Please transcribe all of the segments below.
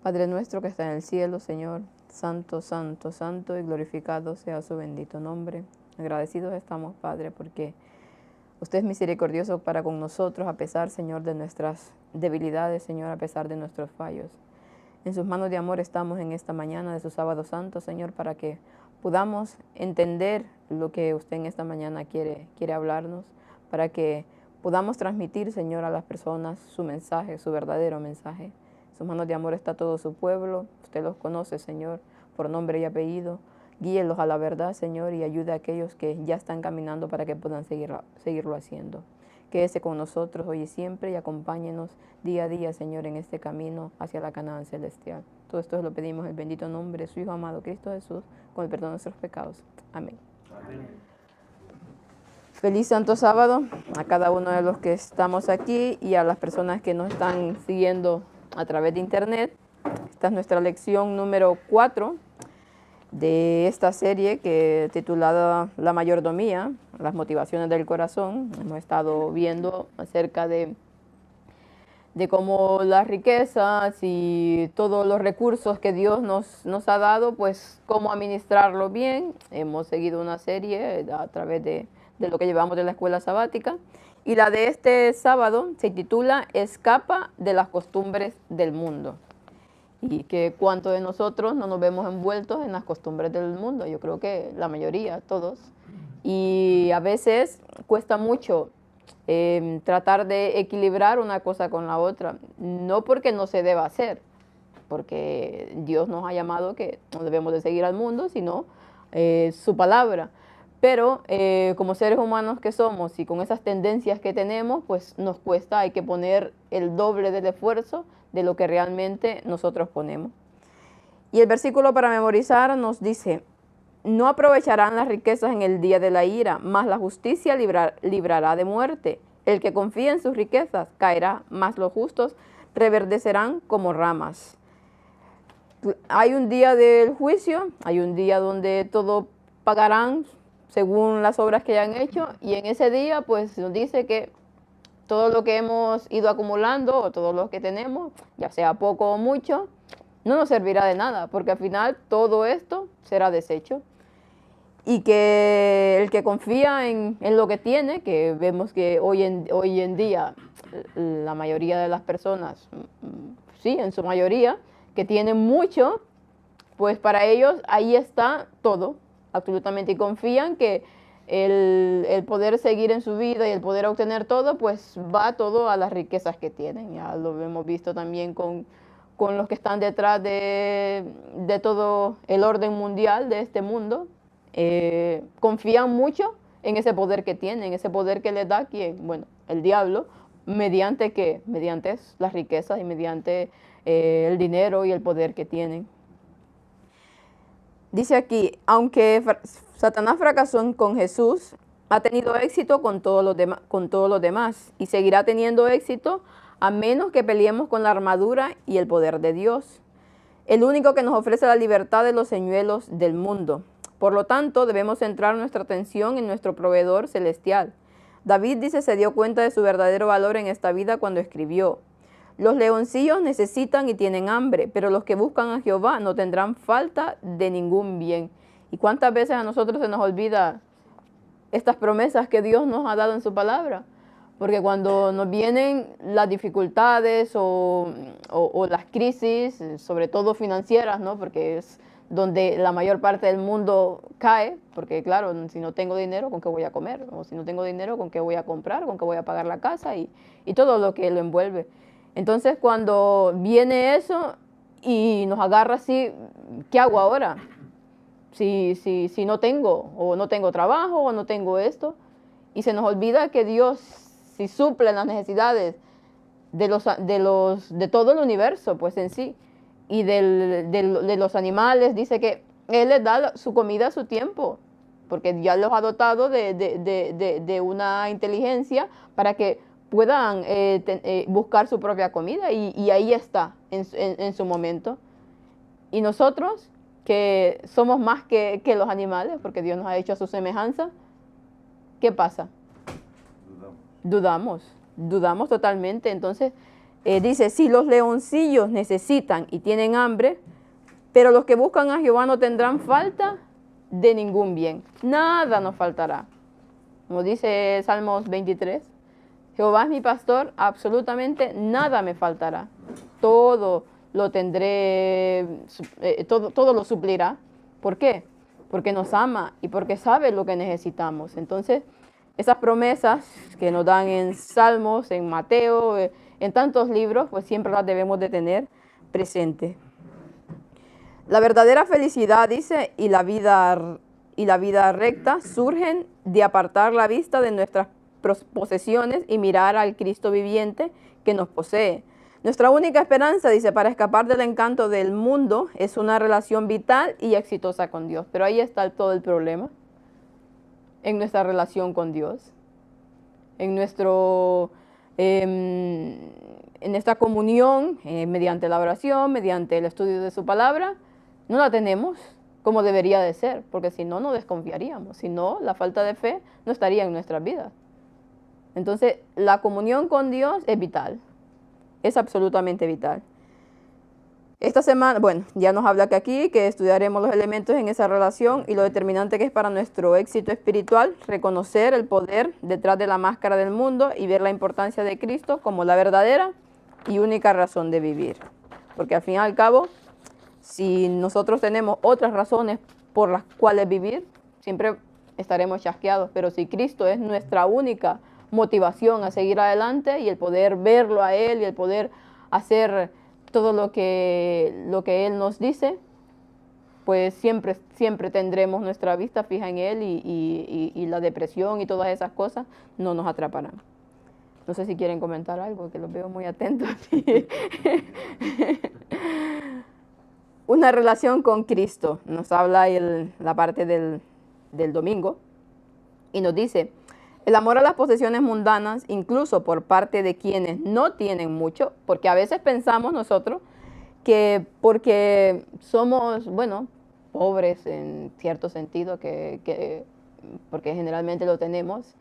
Padre nuestro que está en el cielo, Señor, santo, santo, santo y glorificado sea su bendito nombre. Agradecidos estamos, Padre, porque usted es misericordioso para con nosotros, a pesar, Señor, de nuestras debilidades, Señor, a pesar de nuestros fallos. En sus manos de amor estamos en esta mañana de su sábado santo, Señor, para que podamos entender lo que usted en esta mañana quiere hablarnos, para que podamos transmitir, Señor, a las personas su mensaje, su verdadero mensaje. En sus manos de amor está todo su pueblo, usted los conoce, Señor, por nombre y apellido. Guíelos a la verdad, Señor, y ayude a aquellos que ya están caminando para que puedan seguirlo haciendo. Quédese con nosotros hoy y siempre y acompáñenos día a día, Señor, en este camino hacia la Canaán celestial. Todo esto lo pedimos en el bendito nombre de su Hijo amado, Cristo Jesús, con el perdón de nuestros pecados. Amén. Amén. Feliz Santo Sábado a cada uno de los que estamos aquí y a las personas que nos están siguiendo a través de internet. Esta es nuestra lección número 4 de esta serie que titulada La mayordomía, las motivaciones del corazón. Hemos estado viendo acerca de cómo las riquezas y todos los recursos que Dios nos ha dado, pues cómo administrarlo bien. Hemos seguido una serie a través de lo que llevamos de la escuela sabática. Y la de este sábado se titula Escapa de las costumbres del mundo. Y que cuánto de nosotros no nos vemos envueltos en las costumbres del mundo. Yo creo que la mayoría, todos. Y a veces cuesta mucho tratar de equilibrar una cosa con la otra. No porque no se deba hacer, porque Dios nos ha llamado que no debemos de seguir al mundo, sino su palabra. Pero como seres humanos que somos y con esas tendencias que tenemos, pues nos cuesta, hay que poner el doble del esfuerzo de lo que realmente nosotros ponemos. Y el versículo para memorizar nos dice: no aprovecharán las riquezas en el día de la ira, mas la justicia librará de muerte. El que confía en sus riquezas caerá, mas los justos reverdecerán como ramas. Hay un día del juicio, hay un día donde todo pagarán según las obras que hayan hecho, y en ese día pues nos dice que todo lo que hemos ido acumulando o todo lo que tenemos, ya sea poco o mucho, no nos servirá de nada, porque al final todo esto será deshecho. Y que el que confía en lo que tiene, que vemos que hoy en día la mayoría de las personas, sí, en su mayoría, que tienen mucho, pues para ellos ahí está todo, absolutamente, y confían que el poder seguir en su vida y el poder obtener todo, pues va todo a las riquezas que tienen. Ya lo hemos visto también con los que están detrás de todo el orden mundial de este mundo. Confían mucho en ese poder que tienen, ese poder que les da quien, bueno, el diablo, mediante ¿qué? Mediante las riquezas y mediante el dinero y el poder que tienen. Dice aquí, aunque Satanás fracasó con Jesús, ha tenido éxito con todos los demás y seguirá teniendo éxito a menos que peleemos con la armadura y el poder de Dios, el único que nos ofrece la libertad de los señuelos del mundo. Por lo tanto, debemos centrar nuestra atención en nuestro proveedor celestial. David dice se dio cuenta de su verdadero valor en esta vida cuando escribió: los leoncillos necesitan y tienen hambre, pero los que buscan a Jehová no tendrán falta de ningún bien. ¿Y cuántas veces a nosotros se nos olvida estas promesas que Dios nos ha dado en su palabra? Porque cuando nos vienen las dificultades o las crisis, sobre todo financieras, ¿no? Porque es donde la mayor parte del mundo cae, porque claro, si no tengo dinero, ¿con qué voy a comer? O si no tengo dinero, ¿con qué voy a comprar? ¿Con qué voy a pagar la casa? Y todo lo que lo envuelve. Entonces, cuando viene eso y nos agarra así, ¿qué hago ahora? Si no tengo, o no tengo trabajo, o no tengo esto. Y se nos olvida que Dios, si suple las necesidades de todo el universo, pues en sí, y de los animales, dice que Él les da su comida a su tiempo, porque ya los ha dotado de una inteligencia para que puedan buscar su propia comida, y ahí está en su momento. Y nosotros, que somos más que los animales, porque Dios nos ha hecho a su semejanza, ¿qué pasa? Dudamos totalmente. Entonces Dice, si los leoncillos necesitan y tienen hambre, pero los que buscan a Jehová no tendrán falta de ningún bien. Nada nos faltará. Como dice Salmos 23, Jehová es mi pastor, absolutamente nada me faltará. Todo lo tendré, todo lo suplirá. ¿Por qué? Porque nos ama y porque sabe lo que necesitamos. Entonces, esas promesas que nos dan en Salmos, en Mateo, en tantos libros, pues siempre las debemos de tener presentes. La verdadera felicidad, dice, y la vida recta surgen de apartar la vista de nuestras posesiones y mirar al Cristo viviente que nos posee. Nuestra única esperanza, dice, para escapar del encanto del mundo es una relación vital y exitosa con Dios. Pero ahí está todo el problema, en nuestra relación con Dios, en esta comunión, mediante la oración, mediante el estudio de su palabra. No la tenemos como debería de ser, porque si no, no desconfiaríamos. Si no, la falta de fe no estaría en nuestras vidas. Entonces, la comunión con Dios es vital, es absolutamente vital. Esta semana, bueno, ya nos habla que aquí, que estudiaremos los elementos en esa relación y lo determinante que es para nuestro éxito espiritual, reconocer el poder detrás de la máscara del mundo y ver la importancia de Cristo como la verdadera y única razón de vivir. Porque al fin y al cabo, si nosotros tenemos otras razones por las cuales vivir, siempre estaremos chasqueados. Pero si Cristo es nuestra única motivación a seguir adelante y el poder verlo a Él y el poder hacer todo lo que Él nos dice, pues siempre tendremos nuestra vista fija en Él y la depresión y todas esas cosas no nos atraparán. No sé si quieren comentar algo, que los veo muy atentos. Una relación con Cristo. Nos habla la parte del domingo y nos dice: el amor a las posesiones mundanas, incluso por parte de quienes no tienen mucho, porque a veces pensamos nosotros que porque somos, bueno, pobres en cierto sentido, porque generalmente lo tenemos,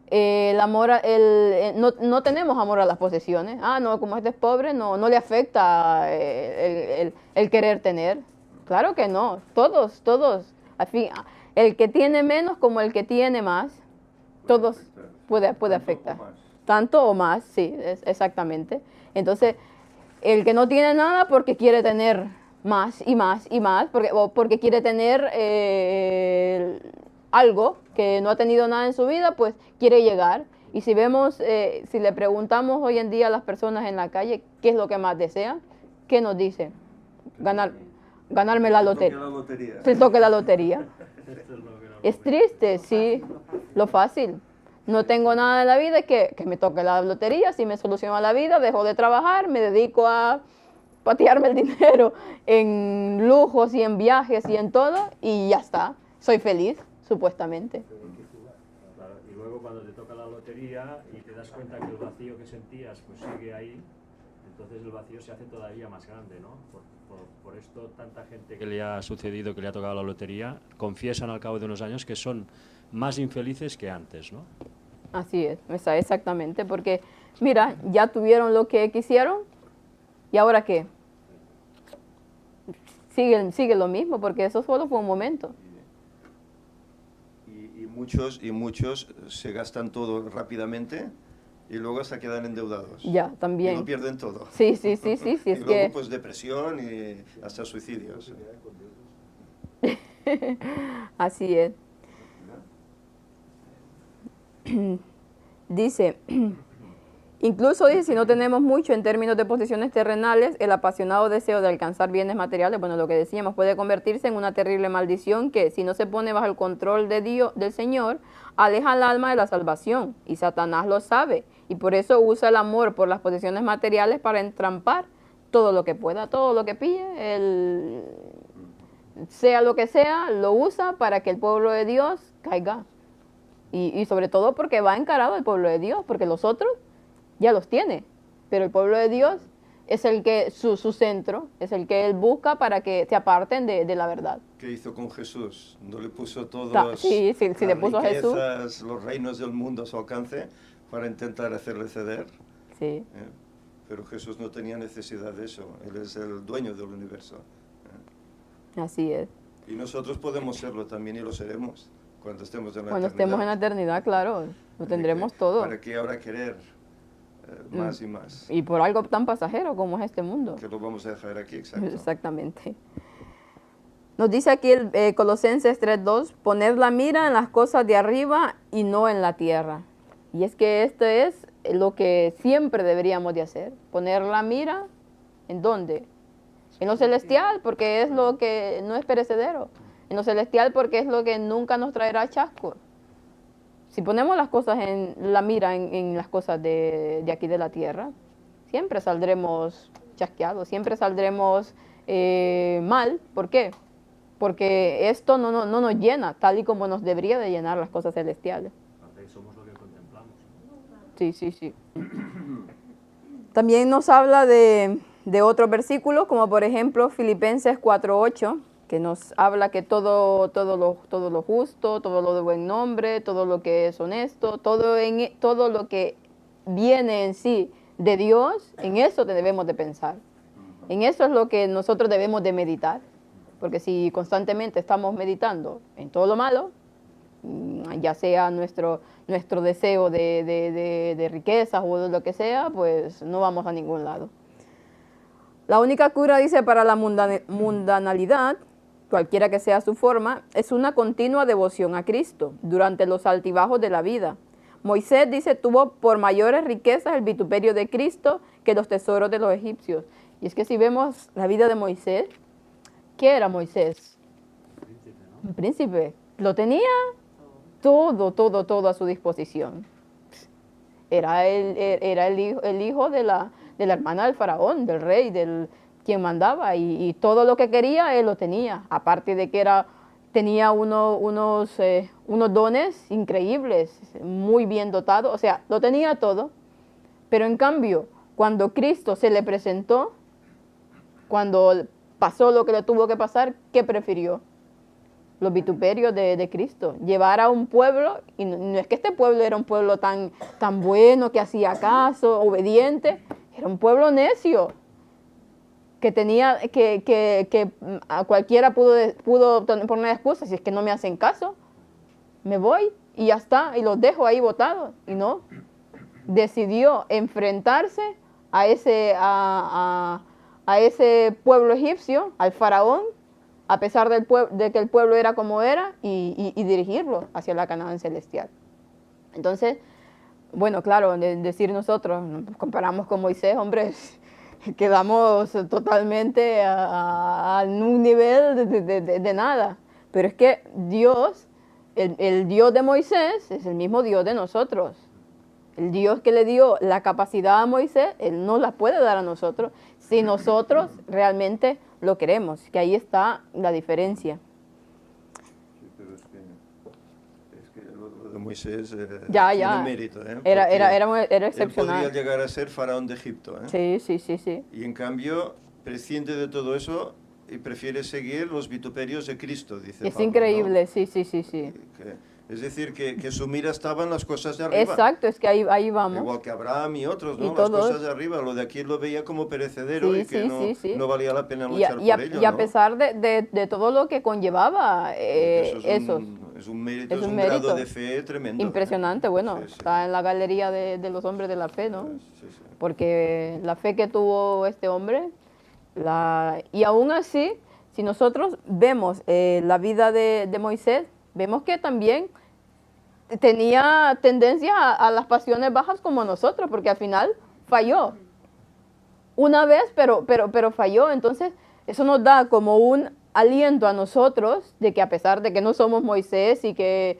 no tenemos amor a las posesiones. Ah, no, como este es pobre, no le afecta el querer tener. Claro que no, todos, al fin, el que tiene menos como el que tiene más, todos puede afectar. Tanto o más, sí, exactamente. Entonces, el que no tiene nada porque quiere tener más y más y más, porque quiere tener algo que no ha tenido nada en su vida, pues quiere llegar. Y si vemos, si le preguntamos hoy en día a las personas en la calle qué es lo que más desean, ¿qué nos dice? Ganarme la lotería. Se toque la lotería. Es triste, sí, lo fácil. No tengo nada en la vida, que me toque la lotería, si me soluciona la vida, dejo de trabajar, me dedico a patearme el dinero en lujos y en viajes y en todo, y ya está, soy feliz, supuestamente. Claro, y luego cuando te toca la lotería y te das cuenta que el vacío que sentías pues sigue ahí, entonces el vacío se hace todavía más grande, ¿no? Por esto tanta gente que le ha sucedido, que le ha tocado la lotería, confiesan al cabo de unos años que son más infelices que antes, ¿no? Así es, exactamente, porque mira, ya tuvieron lo que quisieron, ¿y ahora qué? Sigue lo mismo, porque eso solo fue un momento. Y muchos se gastan todo rápidamente y luego se quedan endeudados. Ya, también. Y lo pierden todo. Sí, es y luego que... pues depresión y hasta suicidios. Así es. Dice, incluso dice, si no tenemos mucho en términos de posesiones terrenales, el apasionado deseo de alcanzar bienes materiales, bueno, lo que decíamos, puede convertirse en una terrible maldición que, si no se pone bajo el control de Dios, del Señor, aleja al alma de la salvación, y Satanás lo sabe, y por eso usa el amor por las posesiones materiales para entrampar todo lo que pueda, todo lo que pille, sea lo que sea, lo usa para que el pueblo de Dios caiga. Y sobre todo porque va encarado el pueblo de Dios, porque los otros ya los tiene, pero el pueblo de Dios es el que, su centro, es el que Él busca para que se aparten de la verdad. ¿Qué hizo con Jesús? ¿No le puso todos sí, le puso riquezas, Jesús, los reinos del mundo a su alcance para intentar hacerle ceder? Sí. Pero Jesús no tenía necesidad de eso, Él es el dueño del universo. Así es. Y nosotros podemos serlo también y lo seremos cuando estemos en la Cuando eternidad. estemos en la eternidad, claro, lo tendremos todo. ¿Para qué ahora querer más y más? Y por algo tan pasajero como es este mundo. Que lo vamos a dejar aquí, exacto. Exactamente. Nos dice aquí el Colosenses 3:2, poner la mira en las cosas de arriba y no en la tierra. Y es que esto es lo que siempre deberíamos de hacer, poner la mira, ¿en dónde? En lo celestial, porque es lo que no es perecedero. En lo celestial, porque es lo que nunca nos traerá chasco. Si ponemos las cosas la mira en las cosas de aquí de la tierra, siempre saldremos chasqueados, siempre saldremos mal. ¿Por qué? Porque esto no nos llena, tal y como nos debería de llenar las cosas celestiales. Somos lo que contemplamos. Sí, sí, sí. También nos habla de otros versículos, como por ejemplo Filipenses 4:8, que nos habla que todo lo justo, todo lo de buen nombre, todo lo que es honesto, todo lo que viene en sí de Dios, en eso debemos de pensar. En eso es lo que nosotros debemos de meditar. Porque si constantemente estamos meditando en todo lo malo, ya sea nuestro deseo de riquezas o de lo que sea, pues no vamos a ningún lado. La única cura, dice, para la mundanalidad, cualquiera que sea su forma, es una continua devoción a Cristo durante los altibajos de la vida. Moisés, dice, tuvo por mayores riquezas el vituperio de Cristo que los tesoros de los egipcios. Y es que si vemos la vida de Moisés, ¿qué era Moisés? Príncipe, ¿no? Un príncipe. Lo tenía todo a su disposición. Era el hijo de la hermana del faraón, del rey, del quien mandaba, y todo lo que quería, él lo tenía. Aparte de que tenía unos dones increíbles, muy bien dotado, o sea, lo tenía todo. Pero en cambio, cuando Cristo se le presentó, cuando pasó lo que le tuvo que pasar, ¿qué prefirió? Los vituperios de Cristo. Llevar a un pueblo, y no es que este pueblo era un pueblo tan bueno, que hacía caso, obediente, era un pueblo necio, que tenía, que a cualquiera pudo poner una excusa, si es que no me hacen caso, me voy y ya está, y los dejo ahí botados. Y no, decidió enfrentarse a ese pueblo egipcio, al faraón, a pesar de que el pueblo era como era, y dirigirlo hacia la Canaán celestial. Entonces, bueno, claro, decir nosotros, nos comparamos con Moisés, hombre, quedamos totalmente a un nivel de nada. Pero es que Dios, el Dios de Moisés, es el mismo Dios de nosotros. El Dios que le dio la capacidad a Moisés, Él nos la puede dar a nosotros si nosotros realmente lo queremos, que ahí está la diferencia. Sí, pero es que lo de Moisés tiene mérito, ¿eh? Era excepcional. Él podría llegar a ser faraón de Egipto, ¿eh? Sí. Y en cambio prescinde de todo eso y prefiere seguir los vituperios de Cristo, dice Es Pablo, increíble, ¿no? sí. Es decir, que su mira estaba en las cosas de arriba. Exacto, es que ahí vamos. Igual que Abraham y otros, ¿no? Y Las todos. cosas de arriba, lo de aquí lo veía como perecedero y que no valía la pena luchar por ello, Y a ¿no? pesar de todo lo que conllevaba Eso es un mérito, es un grado de fe tremendo. Impresionante, bueno, Sí. está en la galería de los hombres de la fe, ¿no? Sí. Porque la fe que tuvo este hombre, y aún así, si nosotros vemos la vida de Moisés, vemos que también tenía tendencia a las pasiones bajas como nosotros, porque al final falló. Una vez, pero falló. Entonces, eso nos da como un aliento a nosotros de que a pesar de que no somos Moisés y que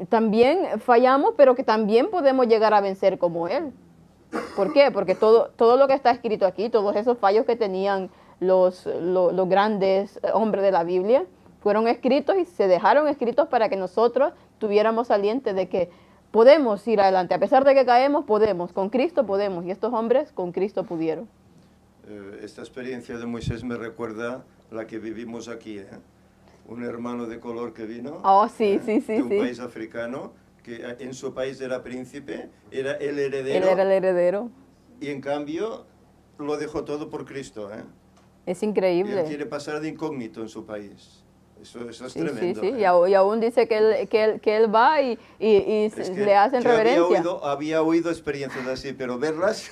también fallamos, pero que también podemos llegar a vencer como él. ¿Por qué? Porque todo lo que está escrito aquí, todos esos fallos que tenían los grandes hombres de la Biblia, fueron escritos y se dejaron escritos para que nosotros tuviéramos aliento de que podemos ir adelante. A pesar de que caemos, podemos. Con Cristo podemos. Y estos hombres con Cristo pudieron. Esta experiencia de Moisés me recuerda la que vivimos aquí, ¿eh? Un hermano de color que vino de un país africano, que en su país era príncipe, era el heredero. Él era el heredero. y en cambio lo dejó todo por Cristo, ¿eh? Es increíble. Y él quiere pasar de incógnito en su país. Eso es sí, tremendo. Sí, sí, y aún dice que él va y le hacen reverencia. Había oído experiencias así, pero verlas,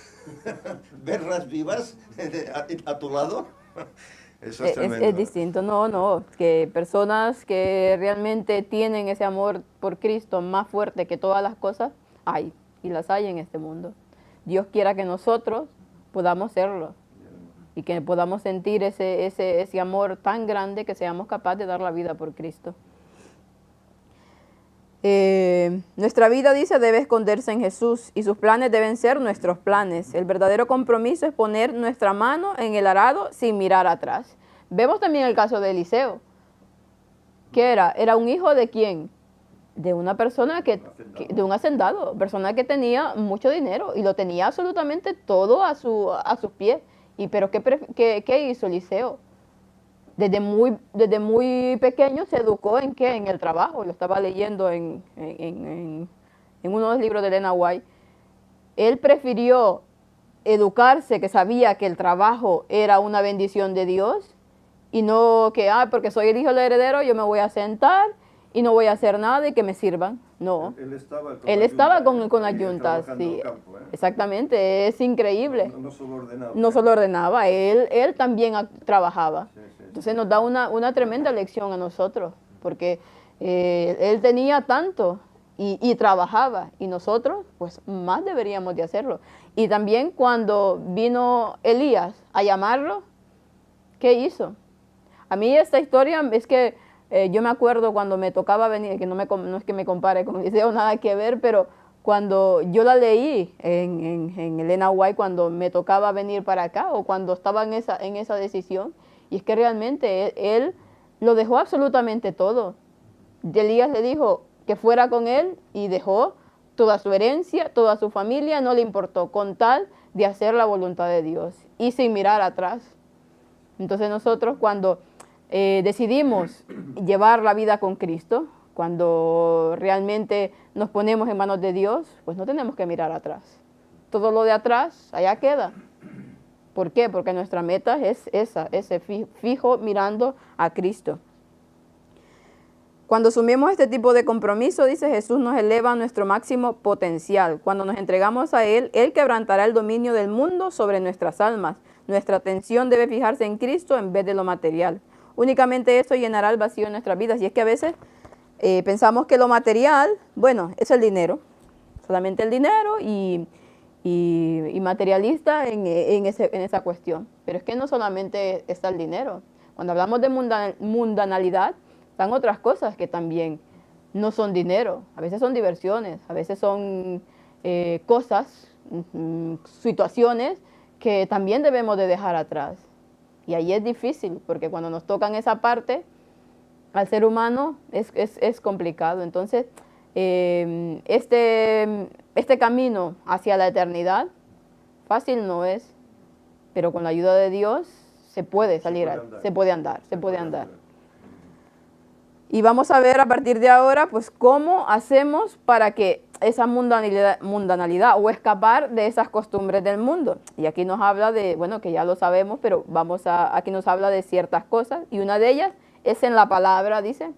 verlas vivas a tu lado, eso es tremendo. Es distinto, no, que personas que realmente tienen ese amor por Cristo más fuerte que todas las cosas, hay, y las hay en este mundo. Dios quiera que nosotros podamos serlo. Y que podamos sentir ese amor tan grande que seamos capaces de dar la vida por Cristo. Nuestra vida, dice, debe esconderse en Jesús y sus planes deben ser nuestros planes. El verdadero compromiso es poner nuestra mano en el arado sin mirar atrás. Vemos también el caso de Eliseo. ¿Qué era? ¿Era un hijo de quién? De una persona de un hacendado, persona que tenía mucho dinero y lo tenía absolutamente todo a sus pies. ¿Pero qué hizo Eliseo? Desde muy pequeño se educó ¿en qué? En el trabajo. Lo estaba leyendo en uno de los libros de Elena White. Él prefirió educarse, que sabía que el trabajo era una bendición de Dios, y no que, porque soy el hijo del heredero, yo me voy a sentar y no voy a hacer nada y que me sirvan. No. Él estaba con las yuntas, sí. Campo, ¿eh? Exactamente, es increíble. No solo ordenaba. No solo ordenaba, él también trabajaba. Sí. Entonces nos da una tremenda lección a nosotros, porque él tenía tanto y trabajaba, y nosotros pues más deberíamos de hacerlo. Y también cuando vino Elías a llamarlo, ¿qué hizo? A mí esta historia es que yo me acuerdo cuando me tocaba venir, que no es que me compare con Eliseo, nada que ver, pero cuando yo la leí en Elena White, cuando me tocaba venir para acá o cuando estaba en esa decisión, y es que realmente él lo dejó absolutamente todo. Elías le dijo que fuera con él y dejó toda su herencia, toda su familia, no le importó, con tal de hacer la voluntad de Dios y sin mirar atrás. Entonces nosotros cuando decidimos llevar la vida con Cristo, cuando realmente nos ponemos en manos de Dios, pues no tenemos que mirar atrás. Todo lo de atrás, allá queda. ¿Por qué? Porque nuestra meta es ese fijo mirando a Cristo. Cuando asumimos este tipo de compromiso, dice Jesús, nos eleva a nuestro máximo potencial. Cuando nos entregamos a Él, Él quebrantará el dominio del mundo sobre nuestras almas. Nuestra atención debe fijarse en Cristo en vez de lo material. Únicamente eso llenará el vacío en nuestras vidas. Y es que a veces pensamos que lo material, bueno, es el dinero. Solamente el dinero y materialista en esa cuestión. Pero es que no solamente está el dinero. Cuando hablamos de mundanalidad, están otras cosas que también no son dinero. A veces son diversiones, a veces son cosas, situaciones que también debemos de dejar atrás. Y ahí es difícil, porque cuando nos tocan esa parte, al ser humano es complicado. Entonces, este camino hacia la eternidad, fácil no es, pero con la ayuda de Dios se puede salir, se puede andar. Y vamos a ver a partir de ahora, pues, cómo hacemos para que esa mundanalidad o escapar de esas costumbres del mundo. Y aquí nos habla de, bueno, que ya lo sabemos, pero aquí nos habla de ciertas cosas, y una de ellas es en la palabra, dice.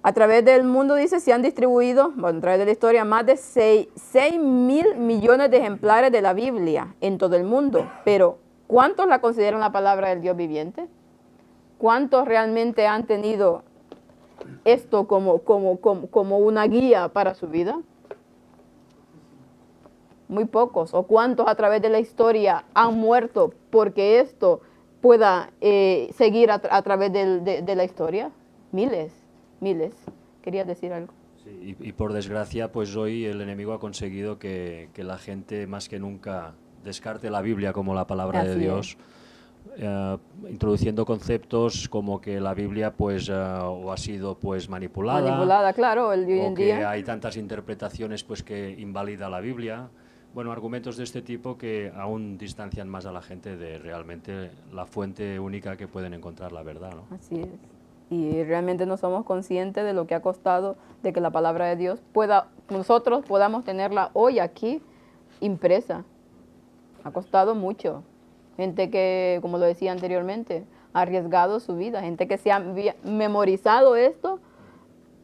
A través del mundo, dice, se han distribuido, bueno, a través de la historia, más de 6.000 millones de ejemplares de la Biblia en todo el mundo. Pero, ¿cuántos la consideran la palabra del Dios viviente? ¿Cuántos realmente han tenido esto como una guía para su vida? Muy pocos. ¿O cuántos a través de la historia han muerto porque esto pueda seguir a través de la historia? Miles. ¿Querías decir algo? Sí, y por desgracia, pues hoy el enemigo ha conseguido que la gente más que nunca descarte la Biblia como la palabra de Dios. Introduciendo conceptos como que la Biblia pues o ha sido pues manipulada, claro, hoy en día que hay tantas interpretaciones pues que invalida la Biblia. Bueno, argumentos de este tipo que aún distancian más a la gente de realmente la fuente única que pueden encontrar la verdad, ¿no? Así es. Y realmente no somos conscientes de lo que ha costado de que la palabra de Dios nosotros podamos tenerla hoy aquí impresa. ha costado mucho. Gente que, como lo decía anteriormente, ha arriesgado su vida, gente que se ha memorizado esto,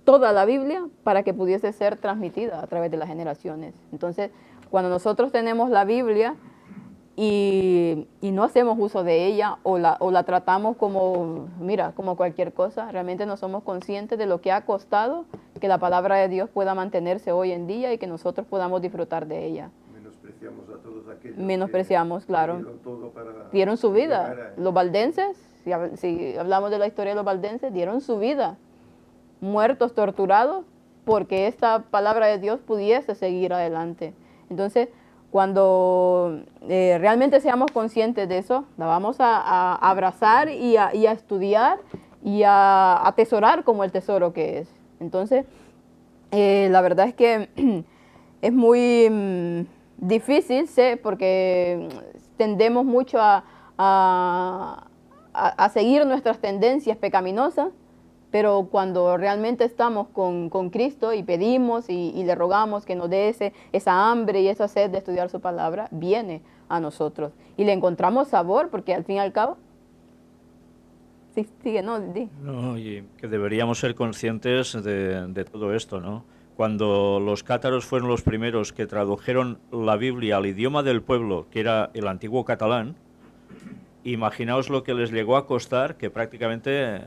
toda la Biblia, para que pudiese ser transmitida a través de las generaciones. Entonces, cuando nosotros tenemos la Biblia y no hacemos uso de ella o la tratamos como, mira, como cualquier cosa, realmente no somos conscientes de lo que ha costado que la palabra de Dios pueda mantenerse hoy en día y que nosotros podamos disfrutar de ella. Menospreciamos a todos aquellos Menospreciamos, claro. dieron todo para dieron su vida. Los valdenses, si hablamos de la historia de los valdenses, dieron su vida, muertos, torturados, porque esta palabra de Dios pudiese seguir adelante. Entonces, cuando realmente seamos conscientes de eso, la vamos a abrazar y a estudiar y a atesorar como el tesoro que es. Entonces, la verdad es que es muy difícil, sé, porque tendemos mucho a seguir nuestras tendencias pecaminosas, pero cuando realmente estamos con Cristo y pedimos y le rogamos que nos dé esa hambre y esa sed de estudiar su palabra, viene a nosotros. Y le encontramos sabor, porque al fin y al cabo... Sí, sigue, no, di. No, y que deberíamos ser conscientes de todo esto, ¿no? Cuando los cátaros fueron los primeros que tradujeron la Biblia al idioma del pueblo, que era el antiguo catalán, imaginaos lo que les llegó a costar, que prácticamente...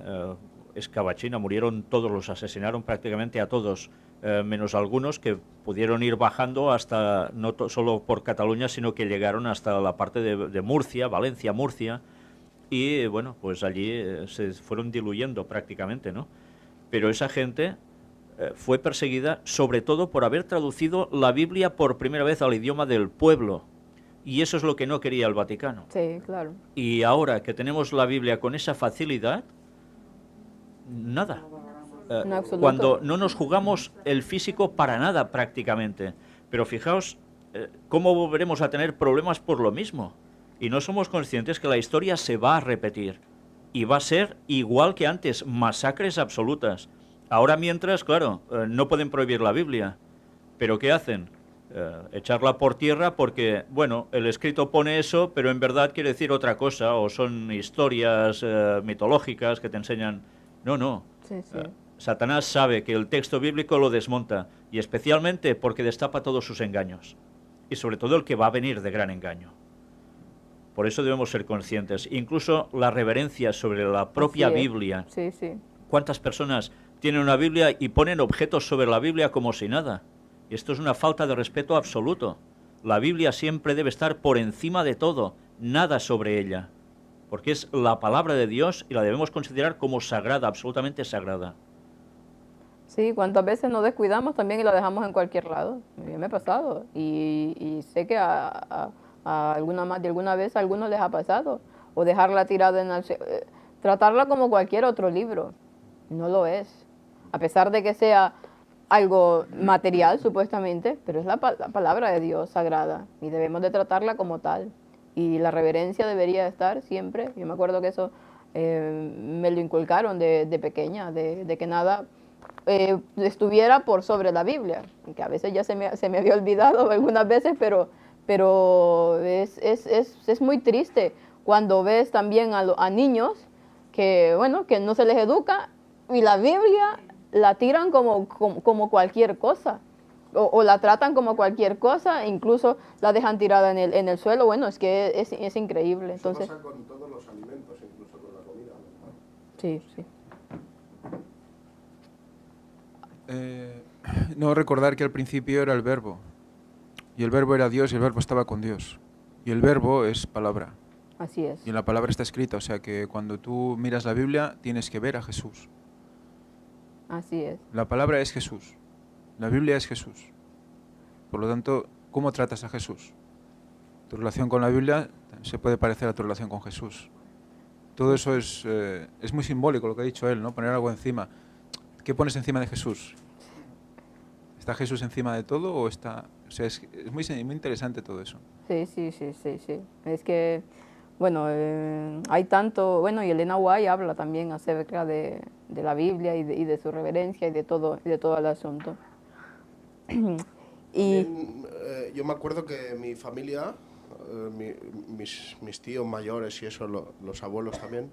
escabachina, murieron todos, los asesinaron prácticamente a todos, menos algunos que pudieron ir bajando hasta, no solo por Cataluña, sino que llegaron hasta la parte de Murcia, Valencia, Murcia, y bueno, pues allí se fueron diluyendo prácticamente, ¿no? Pero esa gente fue perseguida sobre todo por haber traducido la Biblia por primera vez al idioma del pueblo, y eso es lo que no quería el Vaticano. Sí, claro. Y ahora que tenemos la Biblia con esa facilidad, nada. Cuando no nos jugamos el físico para nada prácticamente. Pero fijaos cómo volveremos a tener problemas por lo mismo. Y no somos conscientes que la historia se va a repetir. Y va a ser igual que antes, masacres absolutas. Ahora mientras, claro, no pueden prohibir la Biblia. ¿Pero qué hacen? Echarla por tierra porque, bueno, el escrito pone eso, pero en verdad quiere decir otra cosa. O son historias mitológicas que te enseñan... No. Sí, sí. Satanás sabe que el texto bíblico lo desmonta, y especialmente porque destapa todos sus engaños, y sobre todo el que va a venir de gran engaño. Por eso debemos ser conscientes. Incluso la reverencia sobre la propia Biblia. Sí, sí. ¿Cuántas personas tienen una Biblia y ponen objetos sobre la Biblia como si nada? Y esto es una falta de respeto absoluto. La Biblia siempre debe estar por encima de todo, nada sobre ella, porque es la palabra de Dios y la debemos considerar como sagrada, absolutamente sagrada. Sí, cuántas veces nos descuidamos también y la dejamos en cualquier lado. A mí me ha pasado y sé que a alguna vez a algunos les ha pasado. O dejarla tirada tratarla como cualquier otro libro. No lo es. A pesar de que sea algo material, supuestamente, pero es la palabra de Dios sagrada y debemos de tratarla como tal. Y la reverencia debería estar siempre. Yo me acuerdo que eso me lo inculcaron de pequeña, de que nada estuviera por sobre la Biblia, que a veces ya se me había olvidado algunas veces, pero es muy triste cuando ves también a niños que, bueno, que no se les educa y la Biblia la tiran como cualquier cosa. O la tratan como cualquier cosa, incluso la dejan tirada en el suelo. Bueno, es que es increíble. Entonces, eso pasa con todos los alimentos, incluso con la comida, ¿no? Sí, sí. No recordar que al principio era el verbo, y el verbo era Dios, y el verbo estaba con Dios, y el verbo es palabra. Así es. Y en la palabra está escrita, o sea que cuando tú miras la Biblia tienes que ver a Jesús. Así es. La palabra es Jesús. La Biblia es Jesús. Por lo tanto, ¿cómo tratas a Jesús? Tu relación con la Biblia se puede parecer a tu relación con Jesús. Todo eso es muy simbólico lo que ha dicho él, ¿no? Poner algo encima. ¿Qué pones encima de Jesús? ¿Está Jesús encima de todo o está...? O sea, es muy interesante todo eso. Sí. Es que, bueno, hay tanto... Bueno, y Elena White habla también acerca de la Biblia y de su reverencia y de todo el asunto. También, yo me acuerdo que mi familia, mis tíos mayores y eso, los abuelos también,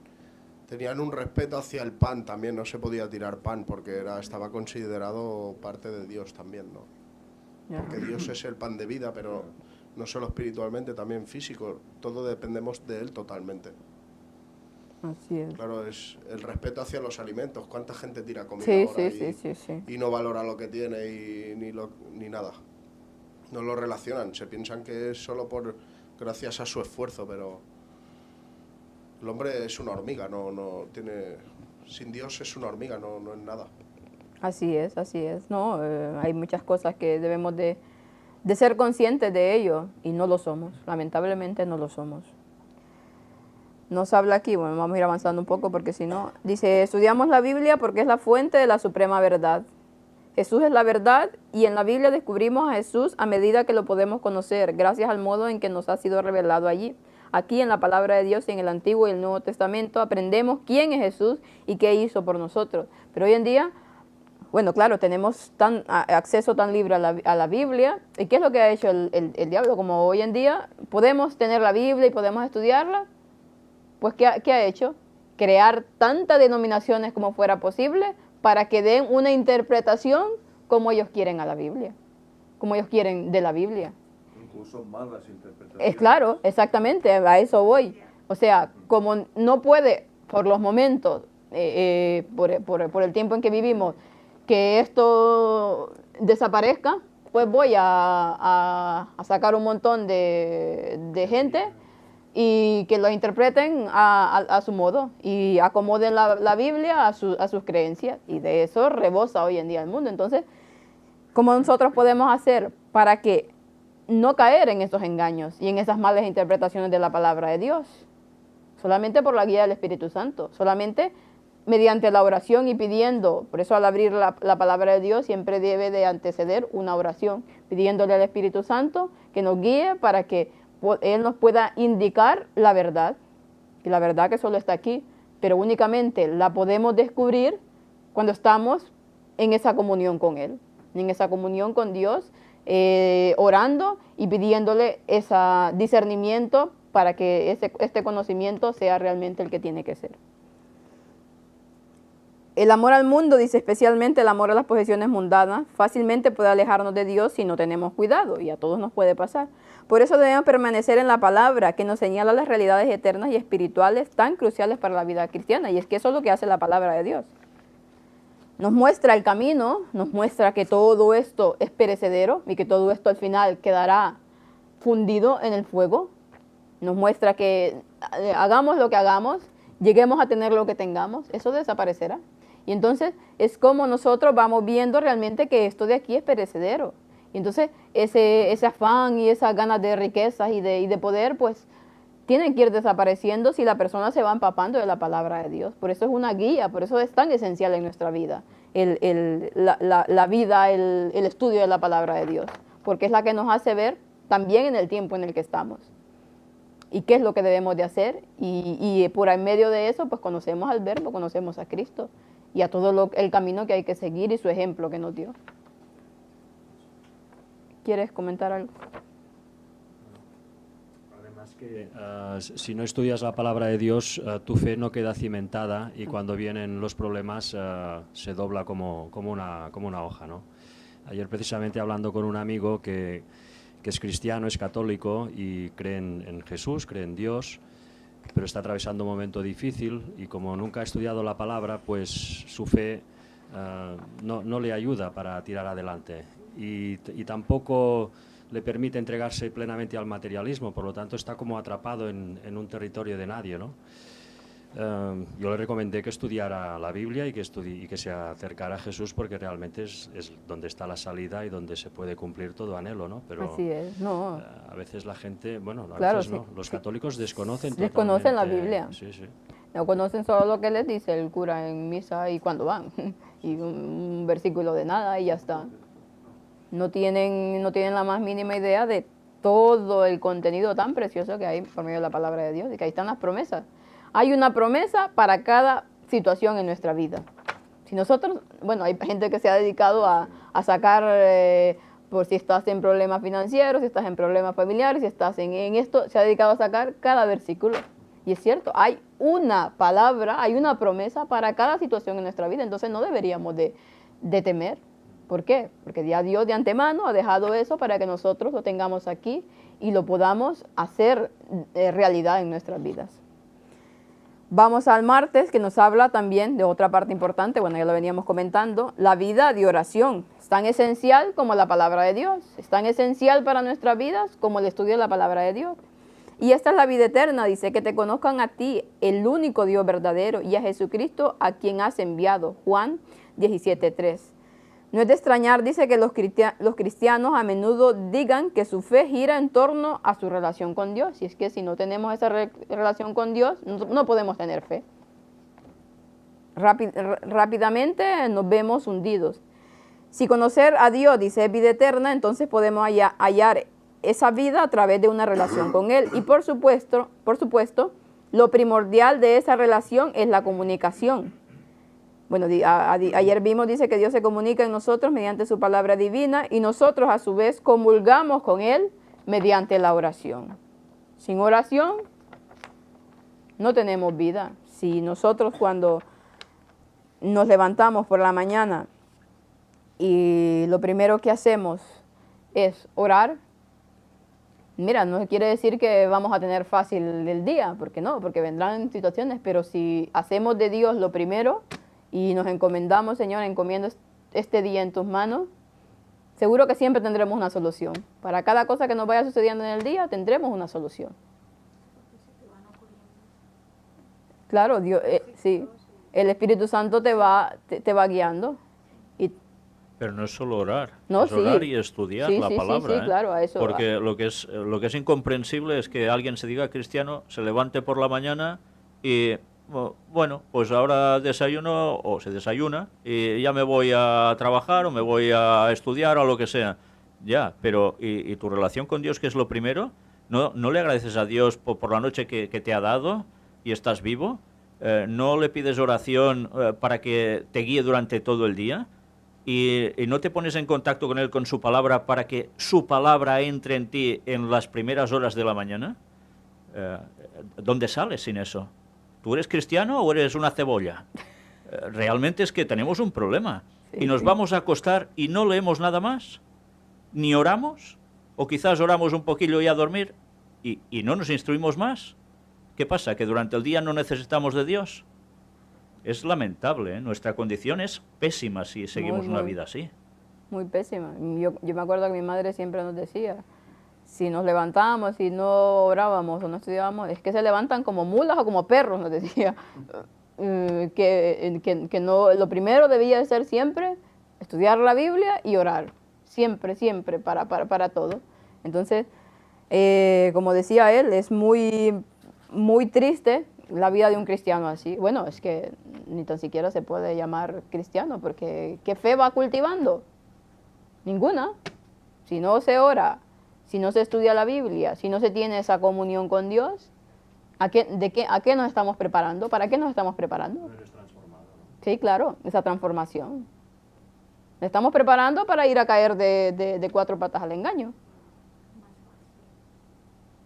tenían un respeto hacia el pan también, no se podía tirar pan porque estaba considerado parte de Dios también, ¿no? Porque Dios es el pan de vida, pero no solo espiritualmente, también físico, todo dependemos de Él totalmente. Así es. Claro, es el respeto hacia los alimentos. ¿Cuánta gente tira comida Sí, ahora sí. y no valora lo que tiene ni nada? No lo relacionan, se piensan que es solo gracias a su esfuerzo, pero el hombre es una hormiga, sin Dios es una hormiga, no es nada. Así es. No, hay muchas cosas que debemos de ser conscientes de ello y no lo somos, lamentablemente no lo somos. Nos habla aquí, bueno, vamos a ir avanzando un poco porque si no, dice, estudiamos la Biblia porque es la fuente de la suprema verdad. Jesús es la verdad y en la Biblia descubrimos a Jesús a medida que lo podemos conocer, gracias al modo en que nos ha sido revelado allí. Aquí en la palabra de Dios y en el Antiguo y el Nuevo Testamento aprendemos quién es Jesús y qué hizo por nosotros. Pero hoy en día, bueno, claro, tenemos acceso tan libre a la Biblia. ¿Y qué es lo que ha hecho el diablo? Como hoy en día podemos tener la Biblia y podemos estudiarla, pues ¿qué ha hecho? Crear tantas denominaciones como fuera posible para que den una interpretación como ellos quieren a la Biblia, como ellos quieren de la Biblia. Incluso malas interpretaciones. Claro, exactamente, a eso voy. O sea, como no puede, por los momentos, por el tiempo en que vivimos, que esto desaparezca, pues voy a sacar un montón de gente y que lo interpreten a su modo y acomoden la Biblia a sus creencias. Y de eso rebosa hoy en día el mundo. Entonces, ¿cómo nosotros podemos hacer para que no caer en esos engaños y en esas malas interpretaciones de la palabra de Dios? Solamente por la guía del Espíritu Santo, solamente mediante la oración y pidiendo. Por eso al abrir la palabra de Dios siempre debe de anteceder una oración, pidiéndole al Espíritu Santo que nos guíe para que Él nos pueda indicar la verdad, y la verdad que solo está aquí, pero únicamente la podemos descubrir cuando estamos en esa comunión con Él, en esa comunión con Dios, orando y pidiéndole ese discernimiento para que este conocimiento sea realmente el que tiene que ser. El amor al mundo, dice especialmente el amor a las posesiones mundanas, fácilmente puede alejarnos de Dios si no tenemos cuidado, y a todos nos puede pasar. Por eso debemos permanecer en la palabra que nos señala las realidades eternas y espirituales tan cruciales para la vida cristiana, y es que eso es lo que hace la palabra de Dios. Nos muestra el camino, nos muestra que todo esto es perecedero y que todo esto al final quedará fundido en el fuego. Nos muestra que hagamos lo que hagamos, lleguemos a tener lo que tengamos, eso desaparecerá. Y entonces es como nosotros vamos viendo realmente que esto de aquí es perecedero. Y entonces ese afán y esas ganas de riquezas y de poder, pues tienen que ir desapareciendo si la persona se va empapando de la palabra de Dios. Por eso es una guía, por eso es tan esencial en nuestra vida, la vida, el estudio de la palabra de Dios. Porque es la que nos hace ver también en el tiempo en el que estamos. Y qué es lo que debemos de hacer. Y por en medio de eso, pues conocemos al Verbo, conocemos a Cristo y a todo el camino que hay que seguir y su ejemplo que nos dio. ¿Quieres comentar algo? Además que si no estudias la palabra de Dios, tu fe no queda cimentada y cuando vienen los problemas se dobla como una hoja, ¿no? Ayer precisamente hablando con un amigo que es cristiano, es católico y cree en Jesús, cree en Dios, pero está atravesando un momento difícil y como nunca ha estudiado la palabra, pues su fe no le ayuda para tirar adelante y tampoco le permite entregarse plenamente al materialismo, por lo tanto está como atrapado en un territorio de nadie, ¿no? Yo le recomendé que estudiara la Biblia y que se acercara a Jesús porque realmente es donde está la salida y donde se puede cumplir todo anhelo, ¿no? Pero así es, no. A veces la gente, bueno, a claro, veces sí, no, los sí. católicos desconocen la Biblia. Sí, sí. No conocen solo lo que les dice el cura en misa y cuando van, y un versículo de nada y ya está. No tienen la más mínima idea de todo el contenido tan precioso que hay por medio de la palabra de Dios y que ahí están las promesas. Hay una promesa para cada situación en nuestra vida. Si nosotros, bueno, hay gente que se ha dedicado a sacar por si estás en problemas financieros, si estás en problemas familiares, si estás en esto, se ha dedicado a sacar cada versículo. Y es cierto, hay una palabra, hay una promesa para cada situación en nuestra vida, entonces no deberíamos de temer. ¿Por qué? Porque ya Dios de antemano ha dejado eso para que nosotros lo tengamos aquí y lo podamos hacer realidad en nuestras vidas. Vamos al martes, que nos habla también de otra parte importante, bueno, ya lo veníamos comentando, la vida de oración. Es tan esencial como la palabra de Dios, es tan esencial para nuestras vidas como el estudio de la palabra de Dios. Y esta es la vida eterna, dice, que te conozcan a ti, el único Dios verdadero, y a Jesucristo a quien has enviado. Juan 17:3. No es de extrañar, dice, que los cristianos a menudo digan que su fe gira en torno a su relación con Dios. Y es que si no tenemos esa relación con Dios, no podemos tener fe. Rápidamente nos vemos hundidos. Si conocer a Dios, dice, es vida eterna, entonces podemos hallar esa vida a través de una relación con Él. Y por supuesto, lo primordial de esa relación es la comunicación. Bueno, ayer vimos, dice que Dios se comunica en nosotros mediante su palabra divina y nosotros a su vez comulgamos con Él mediante la oración. Sin oración no tenemos vida. Si nosotros cuando nos levantamos por la mañana y lo primero que hacemos es orar, mira, no quiere decir que vamos a tener fácil el día, porque no, porque vendrán situaciones, pero si hacemos de Dios lo primero, y nos encomendamos, Señor, encomiendo este día en tus manos, seguro que siempre tendremos una solución. Para cada cosa que nos vaya sucediendo en el día, tendremos una solución. Claro, Dios, sí, el Espíritu Santo te va guiando. Pero no es solo orar, no, es orar y estudiar la palabra. Sí, claro, a eso porque va. lo que es incomprensible es que alguien se diga cristiano, se levante por la mañana y... bueno, pues ahora desayuno o se desayuna y ya me voy a trabajar o me voy a estudiar o lo que sea. Ya, pero ¿y tu relación con Dios, que es lo primero? ¿No le agradeces a Dios por la noche que te ha dado y estás vivo? ¿No le pides oración para que te guíe durante todo el día? ¿Y no te pones en contacto con Él, con su palabra, para que su palabra entre en ti en las primeras horas de la mañana? ¿Dónde sales sin eso? ¿Tú eres cristiano o eres una cebolla? Realmente es que tenemos un problema. Y nos vamos a acostar y no leemos nada más. Ni oramos. O quizás oramos un poquillo y a dormir. Y no nos instruimos más. ¿Qué pasa? ¿Que durante el día no necesitamos de Dios? Es lamentable, ¿eh? Nuestra condición es pésima si seguimos una vida así. Muy pésima. Yo me acuerdo que mi madre siempre nos decía, si nos levantamos y no orábamos o no estudiábamos, es que se levantan como mulas o como perros, nos decía. Que no, lo primero debía ser siempre estudiar la Biblia y orar. Siempre, siempre, para todo. Entonces, como decía él, es muy, muy triste la vida de un cristiano así. Bueno, es que ni tan siquiera se puede llamar cristiano, porque ¿qué fe va cultivando? Ninguna. Si no se ora, si no se estudia la Biblia, si no se tiene esa comunión con Dios, ¿a qué nos estamos preparando? ¿Para qué nos estamos preparando? No eres transformado, ¿no? Sí, claro, esa transformación. Nos estamos preparando para ir a caer de cuatro patas al engaño.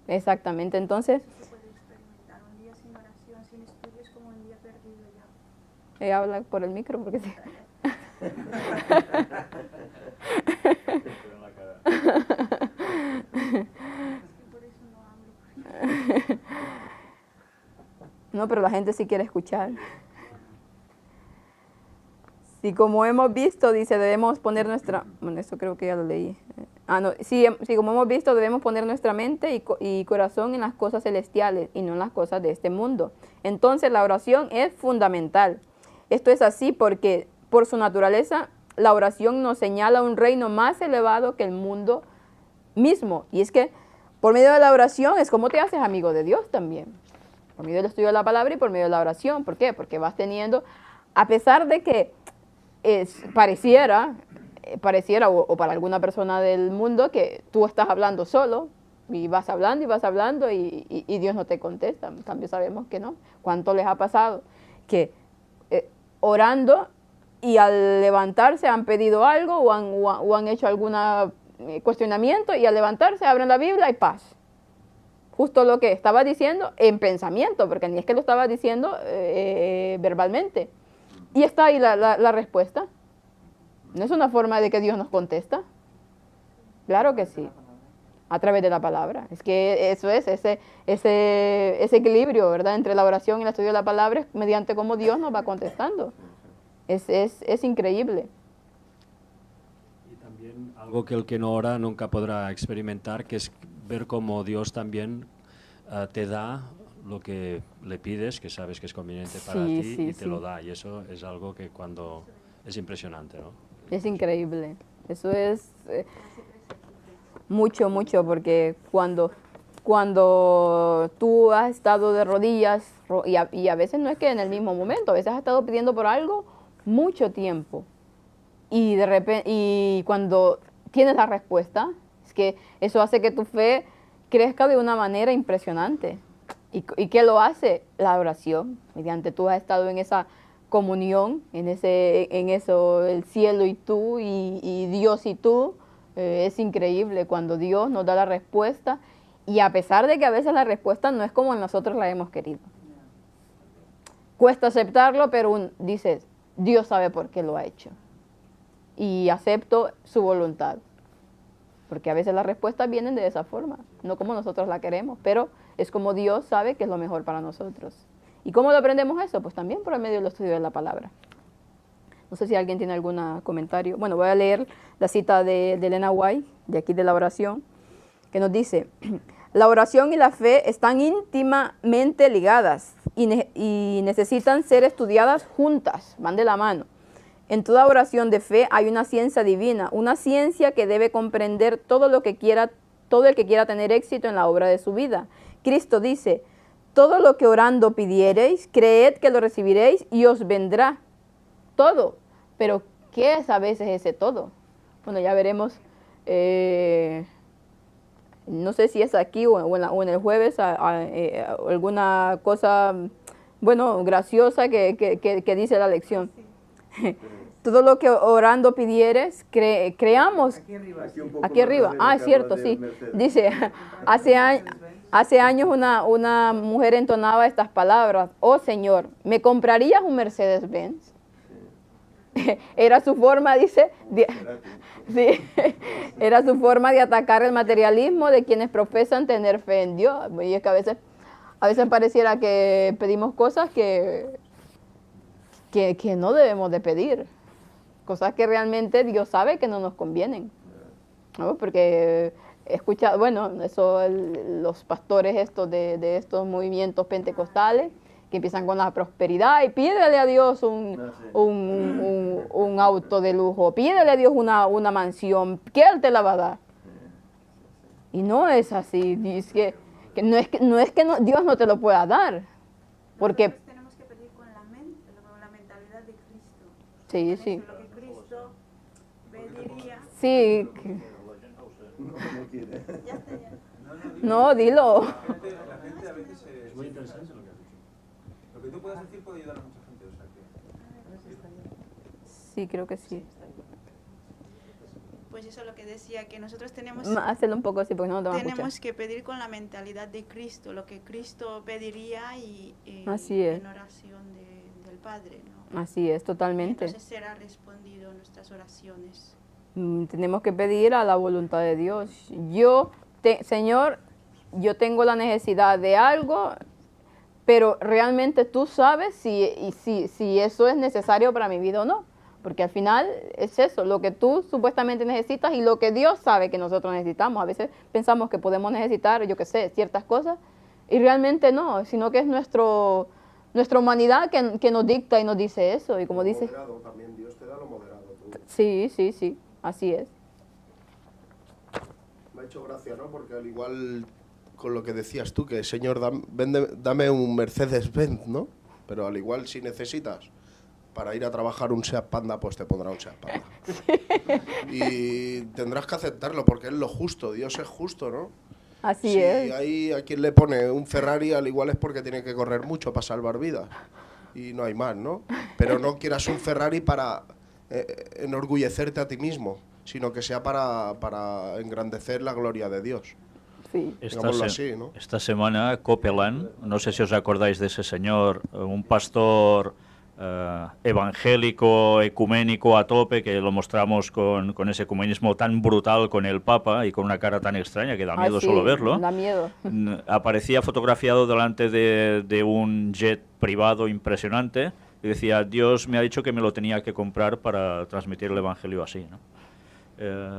Exactamente, entonces... Se puede experimentar un día sin oración, sin estudios, como un día perdido ya. Ella habla por el micro porque sí. No, pero la gente sí quiere escuchar. Si como hemos visto, dice, debemos poner nuestra... Bueno, eso creo que ya lo leí. Si como hemos visto, debemos poner nuestra mente y corazón en las cosas celestiales y no en las cosas de este mundo. Entonces la oración es fundamental. Esto es así porque por su naturaleza la oración nos señala un reino más elevado que el mundo mismo. Y es que por medio de la oración es como te haces amigo de Dios también. Por medio del estudio de la palabra y por medio de la oración. ¿Por qué? Porque vas teniendo, a pesar de que pareciera o para alguna persona del mundo que tú estás hablando solo y vas hablando y Dios no te contesta. En cambio sabemos que no. ¿Cuánto les ha pasado? Que orando y al levantarse han pedido algo o han hecho alguna cuestionamiento y al levantarse abren la Biblia y paz. Justo lo que estaba diciendo en pensamiento, porque ni es que lo estaba diciendo verbalmente. Y está ahí la respuesta. ¿No es una forma de que Dios nos contesta? Claro que sí, a través de la palabra. Es que eso es, ese equilibrio, ¿verdad?, entre la oración y el estudio de la palabra, mediante cómo Dios nos va contestando. Es increíble. Y también algo que el que no ora nunca podrá experimentar, que es ver cómo Dios también te da lo que le pides, que sabes que es conveniente para ti, y te lo da. Y eso es algo que cuando es impresionante, ¿no? Es increíble. Eso es mucho, porque cuando tú has estado de rodillas, y a veces no es que en el mismo momento, a veces has estado pidiendo por algo mucho tiempo, y de repente, y cuando tienes la respuesta, es que eso hace que tu fe crezca de una manera impresionante. ¿Y qué lo hace? La oración. Mediante tú has estado en esa comunión, en eso, el cielo y tú, y Dios y tú. Es increíble cuando Dios nos da la respuesta, y a pesar de que a veces la respuesta no es como nosotros la hemos querido. Cuesta aceptarlo, pero dices, Dios sabe por qué lo ha hecho. Y acepto su voluntad. Porque a veces las respuestas vienen de esa forma, no como nosotros la queremos, pero es como Dios sabe que es lo mejor para nosotros. ¿Y cómo lo aprendemos eso? Pues también por el medio del estudio de la palabra. No sé si alguien tiene algún comentario. Bueno, voy a leer la cita de Elena White, de aquí de la oración, que nos dice: la oración y la fe están íntimamente ligadas y necesitan ser estudiadas juntas, van de la mano. En toda oración de fe hay una ciencia divina, una ciencia que debe comprender todo el que quiera tener éxito en la obra de su vida. Cristo dice: todo lo que orando pidiereis, creed que lo recibiréis y os vendrá. Todo. Pero, ¿qué es a veces ese todo? Bueno, ya veremos, no sé si es aquí o en el jueves, alguna cosa, bueno, graciosa que dice la lección. Todo lo que orando pidieres, creamos. Aquí arriba. Ah, es cierto, sí. Dice, hace años una mujer entonaba estas palabras: oh Señor, ¿me comprarías un Mercedes-Benz? Era su forma, dice, era su forma de atacar el materialismo de quienes profesan tener fe en Dios. Y es que a veces pareciera que pedimos cosas que no debemos de pedir, cosas que realmente Dios sabe que no nos convienen, ¿no? Porque he escuchado, bueno, eso los pastores de estos movimientos pentecostales, que empiezan con la prosperidad y pídele a Dios un auto de lujo, pídele a Dios una mansión, que Él te la va a dar. Y no es así, dice que no es que Dios no te lo pueda dar, porque tenemos que pedir con la mentalidad de Cristo. Sí, sí. Lo que Cristo pediría. Sí. No, dilo. Es muy interesante lo que has dicho. Lo que tú puedas decir puede ayudar a mucha gente. O sea que... Sí, creo que sí. Pues eso es lo que decía, que nosotros tenemos... Hacerlo un poco así porque no te van a escuchar. Tenemos que pedir con la mentalidad de Cristo, lo que Cristo pediría y así es. En oración del Padre, ¿no? Así es, totalmente. Entonces será respondido nuestras oraciones. Tenemos que pedir a la voluntad de Dios. Señor, yo tengo la necesidad de algo, pero realmente tú sabes si eso es necesario para mi vida o no. Porque al final es eso, lo que tú supuestamente necesitas y lo que Dios sabe que nosotros necesitamos. A veces pensamos que podemos necesitar, yo qué sé, ciertas cosas, y realmente no, sino que es nuestra humanidad que nos dicta y nos dice eso. Y como dice... Moderado también, Dios te da lo moderado. Tú. Sí, así es. Me ha hecho gracia, ¿no? Porque al igual con lo que decías tú, que Señor, dame un Mercedes-Benz, ¿no? Pero al igual si necesitas para ir a trabajar un Seat Panda, pues te pondrá un Seat Panda. Y tendrás que aceptarlo porque es lo justo, Dios es justo, ¿no? Así es. Si hay a quien le pone un Ferrari, al igual es porque tiene que correr mucho para salvar vidas. Y no hay más, ¿no? Pero no quieras un Ferrari para enorgullecerte a ti mismo, sino que sea para engrandecer la gloria de Dios. Sí. Así, ¿no? Esta semana Copeland, no sé si os acordáis de ese señor, un pastor evangélico, ecuménico a tope, que lo mostramos con ese ecumenismo tan brutal con el Papa y con una cara tan extraña que da miedo sí, solo verlo. Da miedo. Aparecía fotografiado delante de un jet privado impresionante y decía: Dios me ha dicho que me lo tenía que comprar para transmitir el evangelio así, ¿no?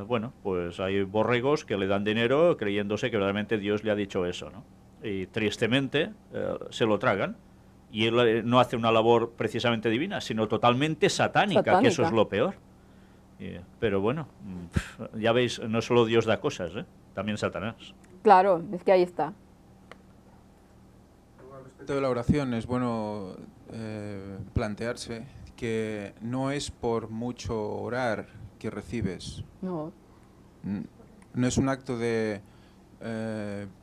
Bueno, pues hay borregos que le dan dinero creyéndose que realmente Dios le ha dicho eso, ¿no? Y tristemente se lo tragan. Y él no hace una labor precisamente divina, sino totalmente satánica, que eso es lo peor. Pero bueno, ya veis, no solo Dios da cosas, también Satanás. Claro, es que ahí está. Respecto de la oración, es bueno plantearse que no es por mucho orar que recibes. No. No es un acto de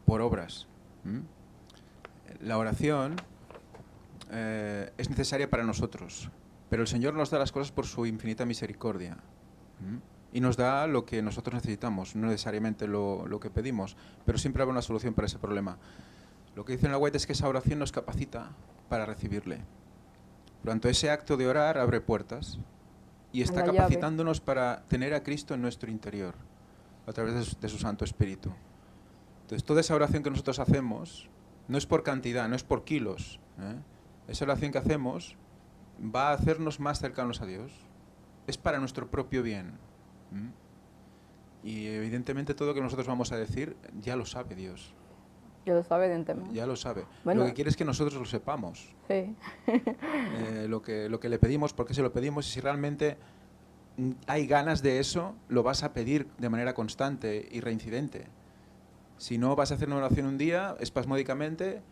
por obras. La oración es necesaria para nosotros, pero el Señor nos da las cosas por su infinita misericordia. Y nos da lo que nosotros necesitamos, no necesariamente lo que pedimos, pero siempre habrá una solución para ese problema. Lo que dice en la White es que esa oración nos capacita para recibirle. Por lo tanto, ese acto de orar abre puertas y está capacitándonos para tener a Cristo en nuestro interior, a través de su Santo Espíritu. Entonces, toda esa oración que nosotros hacemos no es por cantidad, no es por kilos. Esa oración que hacemos va a hacernos más cercanos a Dios. Es para nuestro propio bien. Y evidentemente todo lo que nosotros vamos a decir ya lo sabe Dios. Ya lo sabe, evidentemente. Ya lo sabe. Bueno, lo que quiere es que nosotros lo sepamos. Sí. Lo que le pedimos, por qué se lo pedimos, y si realmente hay ganas de eso, lo vas a pedir de manera constante y reincidente. Si no, vas a hacer una oración un día, espasmódicamente,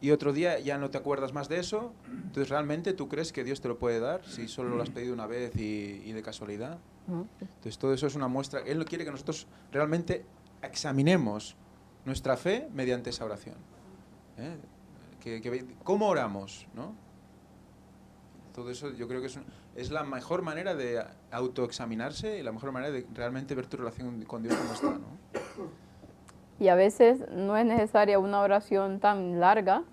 y otro día ya no te acuerdas más de eso. Entonces, ¿realmente tú crees que Dios te lo puede dar si solo lo has pedido una vez y de casualidad? Entonces, todo eso es una muestra. Él quiere que nosotros realmente examinemos nuestra fe mediante esa oración. ¿Cómo oramos? ¿No? Todo eso yo creo que es la mejor manera de autoexaminarse y la mejor manera de realmente ver tu relación con Dios como está, ¿no? Y a veces no es necesaria una oración tan larga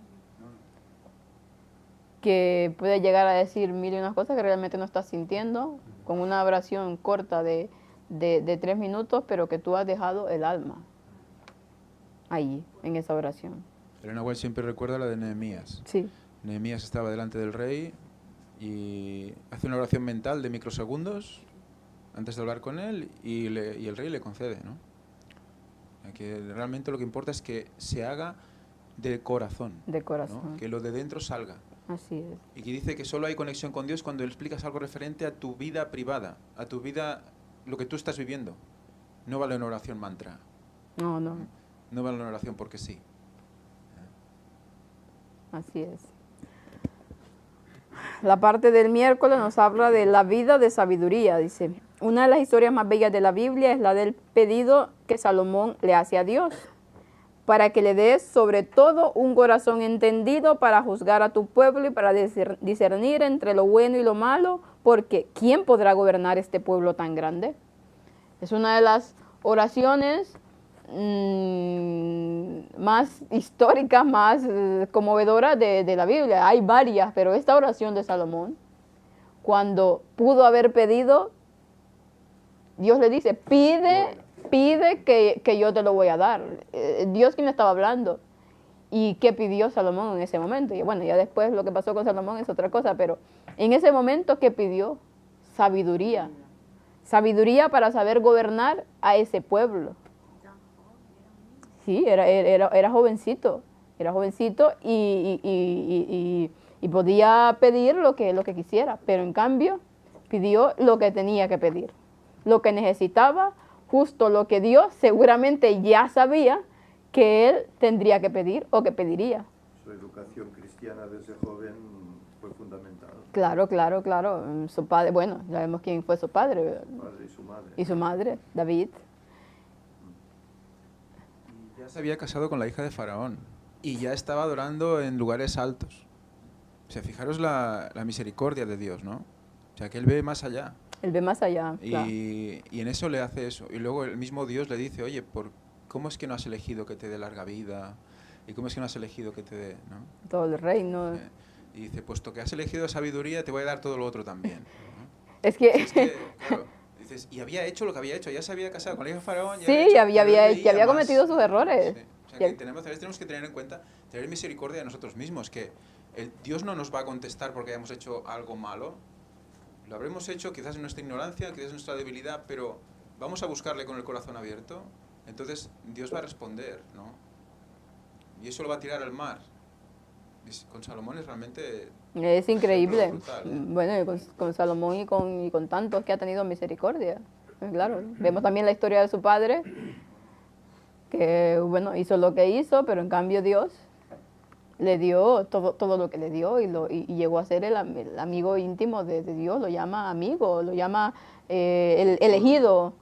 que puede llegar a decir mil y unas cosas que realmente no estás sintiendo, con una oración corta de 3 minutos, pero que tú has dejado el alma ahí, en esa oración. Elena White siempre recuerda la de Nehemías. Sí. Nehemías estaba delante del rey y hace una oración mental de microsegundos antes de hablar con él y el rey le concede, ¿no? Que realmente lo que importa es que se haga de corazón. De corazón. ¿No? Que lo de dentro salga. Así es. Y que dice que solo hay conexión con Dios cuando le explicas algo referente a tu vida privada, a tu vida, lo que tú estás viviendo. No vale una oración mantra. No, no. No vale una oración porque sí. Así es. La parte del miércoles nos habla de la vida de sabiduría, dice. Una de las historias más bellas de la Biblia es la del pedido que Salomón le hace a Dios, para que le des sobre todo un corazón entendido para juzgar a tu pueblo y para discernir entre lo bueno y lo malo, porque ¿quién podrá gobernar este pueblo tan grande? Es una de las oraciones más históricas, más conmovedoras de la Biblia. Hay varias, pero esta oración de Salomón, cuando pudo haber pedido, Dios le dice, pide que yo te lo voy a dar. Dios quien estaba hablando. ¿Y qué pidió Salomón en ese momento? Y bueno, ya después lo que pasó con Salomón es otra cosa, pero en ese momento, ¿qué pidió? Sabiduría. Sabiduría para saber gobernar a ese pueblo. Sí, era jovencito. Era jovencito y podía pedir lo que quisiera, pero en cambio pidió lo que tenía que pedir. Lo que necesitaba, justo lo que Dios seguramente ya sabía que él tendría que pedir o que pediría. Su educación cristiana desde joven fue fundamental. Claro, claro, claro. Su padre, bueno, ya vemos quién fue su padre. Su padre y su madre. Y su madre, David. Y ya se había casado con la hija de Faraón y ya estaba adorando en lugares altos. O sea, fijaros la misericordia de Dios, ¿no? O sea, que él ve más allá. Él ve más allá. Y en eso le hace eso. Y luego el mismo Dios le dice, oye, ¿cómo es que no has elegido que te dé larga vida? ¿Y cómo es que no has elegido que te dé, ¿no? Todo el reino. Y dice, puesto que has elegido sabiduría, te voy a dar todo lo otro también, ¿no? Es que claro, dices, y había hecho lo que había hecho, ya se había casado con el hijo de Faraón. Sí, ya había cometido sus errores. Sí. O sea, que tenemos que tener en cuenta, tener misericordia de nosotros mismos, que Dios no nos va a contestar porque hayamos hecho algo malo. Lo habremos hecho quizás en nuestra ignorancia, quizás en nuestra debilidad, pero vamos a buscarle con el corazón abierto. Entonces Dios va a responder, ¿no? Y eso lo va a tirar al mar. Con Salomón es realmente... Es increíble. Brutal, ¿eh? Bueno, con Salomón y con tantos que ha tenido misericordia. Claro, vemos también la historia de su padre, que bueno, hizo lo que hizo, pero en cambio Dios le dio todo lo que le dio y llegó a ser el amigo íntimo de Dios, lo llama amigo, lo llama el elegido,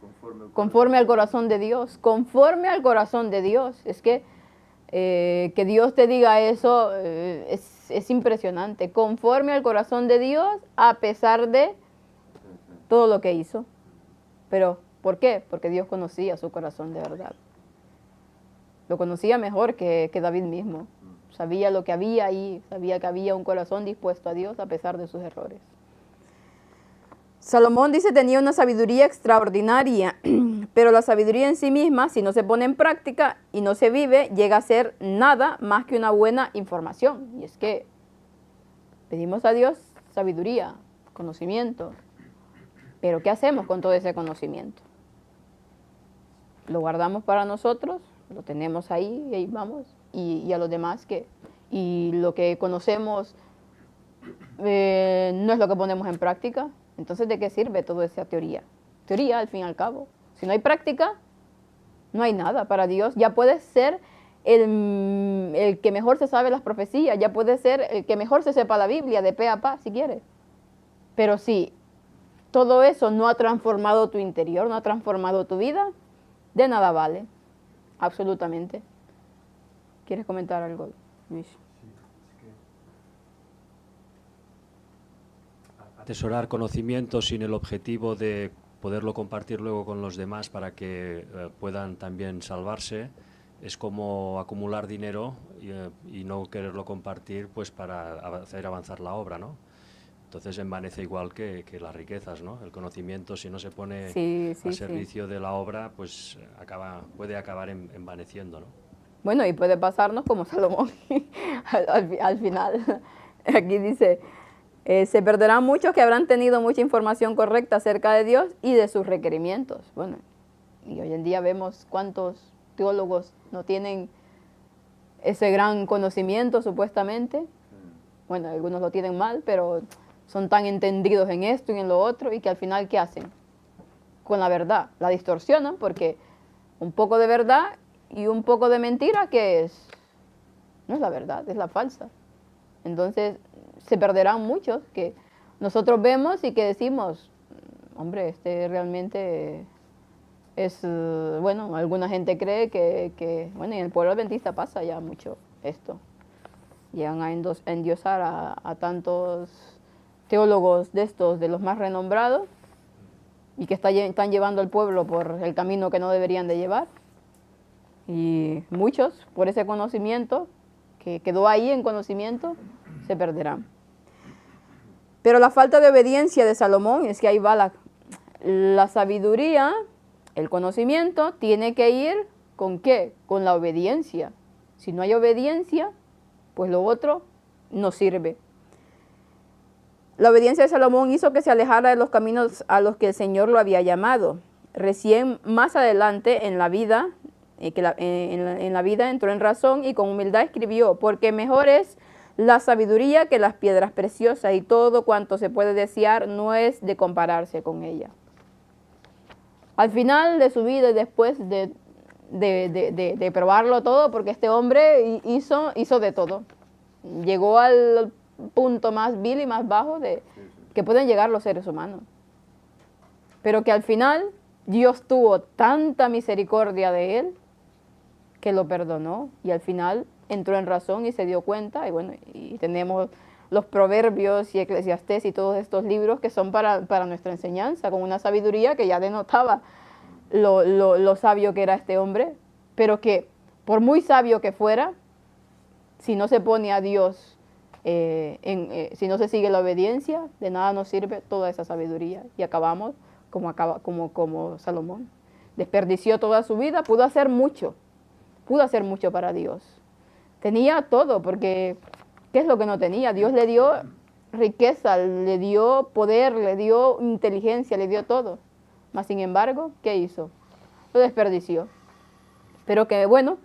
conforme al corazón de Dios, conforme al corazón de Dios. Es que Dios te diga eso es impresionante, conforme al corazón de Dios, a pesar de todo lo que hizo. Pero, ¿por qué? Porque Dios conocía su corazón de verdad. Lo conocía mejor que David mismo. Sabía lo que había ahí, sabía que había un corazón dispuesto a Dios a pesar de sus errores. Salomón dice tenía una sabiduría extraordinaria, pero la sabiduría en sí misma, si no se pone en práctica y no se vive, llega a ser nada más que una buena información. Y es que pedimos a Dios sabiduría, conocimiento, pero ¿qué hacemos con todo ese conocimiento? ¿Lo guardamos para nosotros? ¿Lo tenemos ahí y ahí vamos? Y a los demás y lo que conocemos no es lo que ponemos en práctica. Entonces, ¿de qué sirve toda esa teoría? Teoría, al fin y al cabo. Si no hay práctica, no hay nada para Dios. Ya puedes ser el que mejor se sabe las profecías, ya puedes ser el que mejor se sepa la Biblia de pe a pa, si quieres. Pero si todo eso no ha transformado tu interior, no ha transformado tu vida, de nada vale. Absolutamente. ¿Quieres comentar algo, Luis? Atesorar conocimiento sin el objetivo de poderlo compartir luego con los demás para que puedan también salvarse, es como acumular dinero y no quererlo compartir pues para hacer avanzar la obra, ¿no? Entonces envanece igual que las riquezas, ¿no? El conocimiento, si no se pone a servicio de la obra, pues puede acabar envaneciendo, ¿no? Bueno, y puede pasarnos como Salomón al final. Aquí dice, se perderán muchos que habrán tenido mucha información correcta acerca de Dios y de sus requerimientos. Bueno, y hoy en día vemos cuántos teólogos no tienen ese gran conocimiento supuestamente. Bueno, algunos lo tienen mal, pero son tan entendidos en esto y en lo otro, y que al final, ¿qué hacen? Con la verdad, la distorsionan, porque un poco de verdad y un poco de mentira, ¿qué es? No es la verdad, es la falsa. Entonces, se perderán muchos que nosotros vemos y que decimos, hombre, realmente es, bueno, alguna gente cree que bueno, y en el pueblo adventista pasa ya mucho esto. Llegan a endiosar a tantos teólogos de estos, de los más renombrados, y que están llevando al pueblo por el camino que no deberían de llevar. Y muchos, por ese conocimiento, que quedó ahí en conocimiento, se perderán. Pero la falta de obediencia de Salomón, es que ahí va la sabiduría, el conocimiento, tiene que ir ¿con qué? Con la obediencia. Si no hay obediencia, pues lo otro no sirve. La obediencia de Salomón hizo que se alejara de los caminos a los que el Señor lo había llamado. Recién más adelante en la vida, en la vida entró en razón y con humildad escribió, porque mejor es la sabiduría que las piedras preciosas, y todo cuanto se puede desear no es de compararse con ella. Al final de su vida y después de probarlo todo, porque este hombre hizo de todo. Llegó al punto más vil y más bajo que pueden llegar los seres humanos. Pero que al final Dios tuvo tanta misericordia de él que lo perdonó, y al final entró en razón y se dio cuenta, y bueno, y tenemos los Proverbios y Eclesiastés y todos estos libros que son para nuestra enseñanza, con una sabiduría que ya denotaba lo sabio que era este hombre, pero que por muy sabio que fuera, si no se pone a Dios, si no se sigue la obediencia, de nada nos sirve toda esa sabiduría y acabamos como Salomón. Desperdició toda su vida, pudo hacer mucho para Dios. Tenía todo, porque ¿qué es lo que no tenía? Dios le dio riqueza, le dio poder, le dio inteligencia, le dio todo. Mas sin embargo, ¿qué hizo? Lo desperdició. Pero que bueno,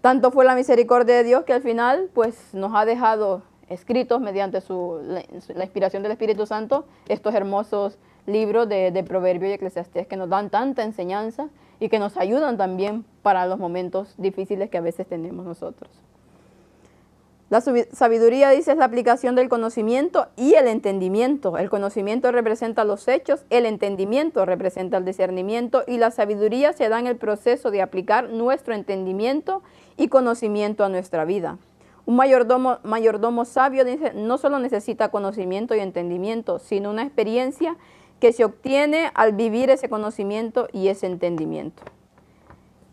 tanto fue la misericordia de Dios que al final pues nos ha dejado escritos mediante la inspiración del Espíritu Santo estos hermosos libros de Proverbios y Eclesiastés que nos dan tanta enseñanza y que nos ayudan también para los momentos difíciles que a veces tenemos nosotros. La sabiduría, dice, es la aplicación del conocimiento y el entendimiento. El conocimiento representa los hechos, el entendimiento representa el discernimiento y la sabiduría se da en el proceso de aplicar nuestro entendimiento y conocimiento a nuestra vida. Un mayordomo sabio, dice, no solo necesita conocimiento y entendimiento, sino una experiencia que se obtiene al vivir ese conocimiento y ese entendimiento.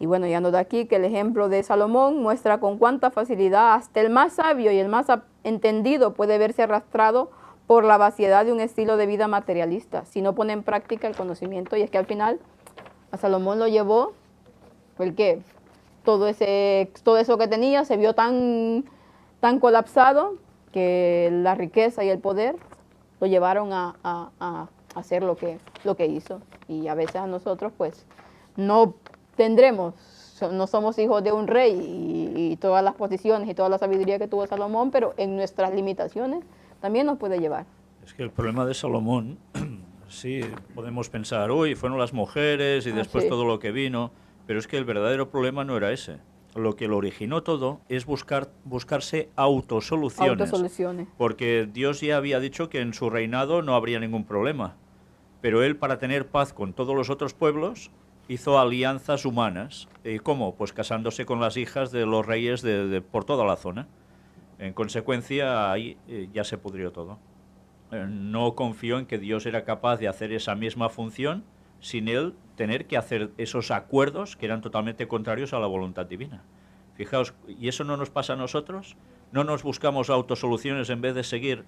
Y bueno, ya nos da aquí que el ejemplo de Salomón muestra con cuánta facilidad hasta el más sabio y el más entendido puede verse arrastrado por la vaciedad de un estilo de vida materialista, si no pone en práctica el conocimiento. Y es que al final a Salomón lo llevó, el que todo eso que tenía se vio tan colapsado que la riqueza y el poder lo llevaron a hacer lo que hizo. Y a veces a nosotros pues no somos hijos de un rey y todas las posiciones y toda la sabiduría que tuvo Salomón, pero en nuestras limitaciones también nos puede llevar. Es que el problema de Salomón, sí, podemos pensar, uy, fueron las mujeres y después todo lo que vino, pero es que el verdadero problema no era ese. Lo que lo originó todo es buscarse autosoluciones. Porque Dios ya había dicho que en su reinado no habría ningún problema. Pero él, para tener paz con todos los otros pueblos, hizo alianzas humanas. ¿Cómo? Pues casándose con las hijas de los reyes por toda la zona. En consecuencia, ahí ya se pudrió todo. No confió en que Dios era capaz de hacer esa misma función sin él tener que hacer esos acuerdos que eran totalmente contrarios a la voluntad divina. Fijaos, ¿y eso no nos pasa a nosotros? ¿No nos buscamos autosoluciones en vez de seguir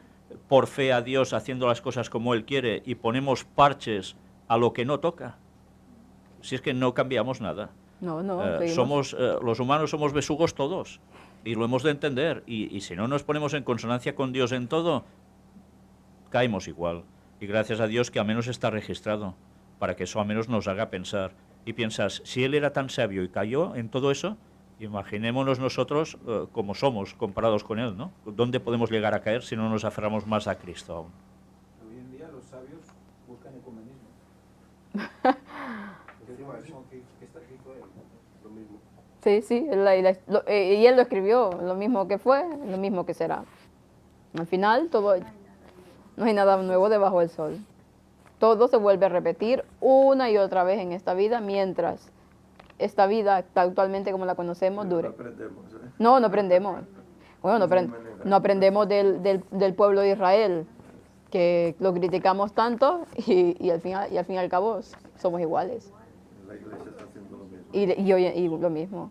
por fe a Dios haciendo las cosas como Él quiere y ponemos parches a lo que no toca? Si es que no cambiamos nada. Los humanos somos besugos todos y lo hemos de entender. Y si no nos ponemos en consonancia con Dios en todo, caemos igual. Y gracias a Dios que al menos está registrado, para que eso al menos nos haga pensar. Y piensas, si Él era tan sabio y cayó en todo eso, imaginémonos nosotros como somos comparados con Él, ¿no? ¿Dónde podemos llegar a caer si no nos aferramos más a Cristo aún? Hoy en día los sabios buscan ecumenismo. Sí, y él lo escribió, lo mismo que fue, lo mismo que será. Al final, no hay nada nuevo debajo del sol. Todo se vuelve a repetir una y otra vez en esta vida, mientras esta vida, actualmente como la conocemos, dure. No aprendemos, ¿eh? No aprendemos. Bueno, no aprendemos del pueblo de Israel, que lo criticamos tanto y al fin y al cabo somos iguales. La iglesia está haciendo lo mismo. Y lo mismo.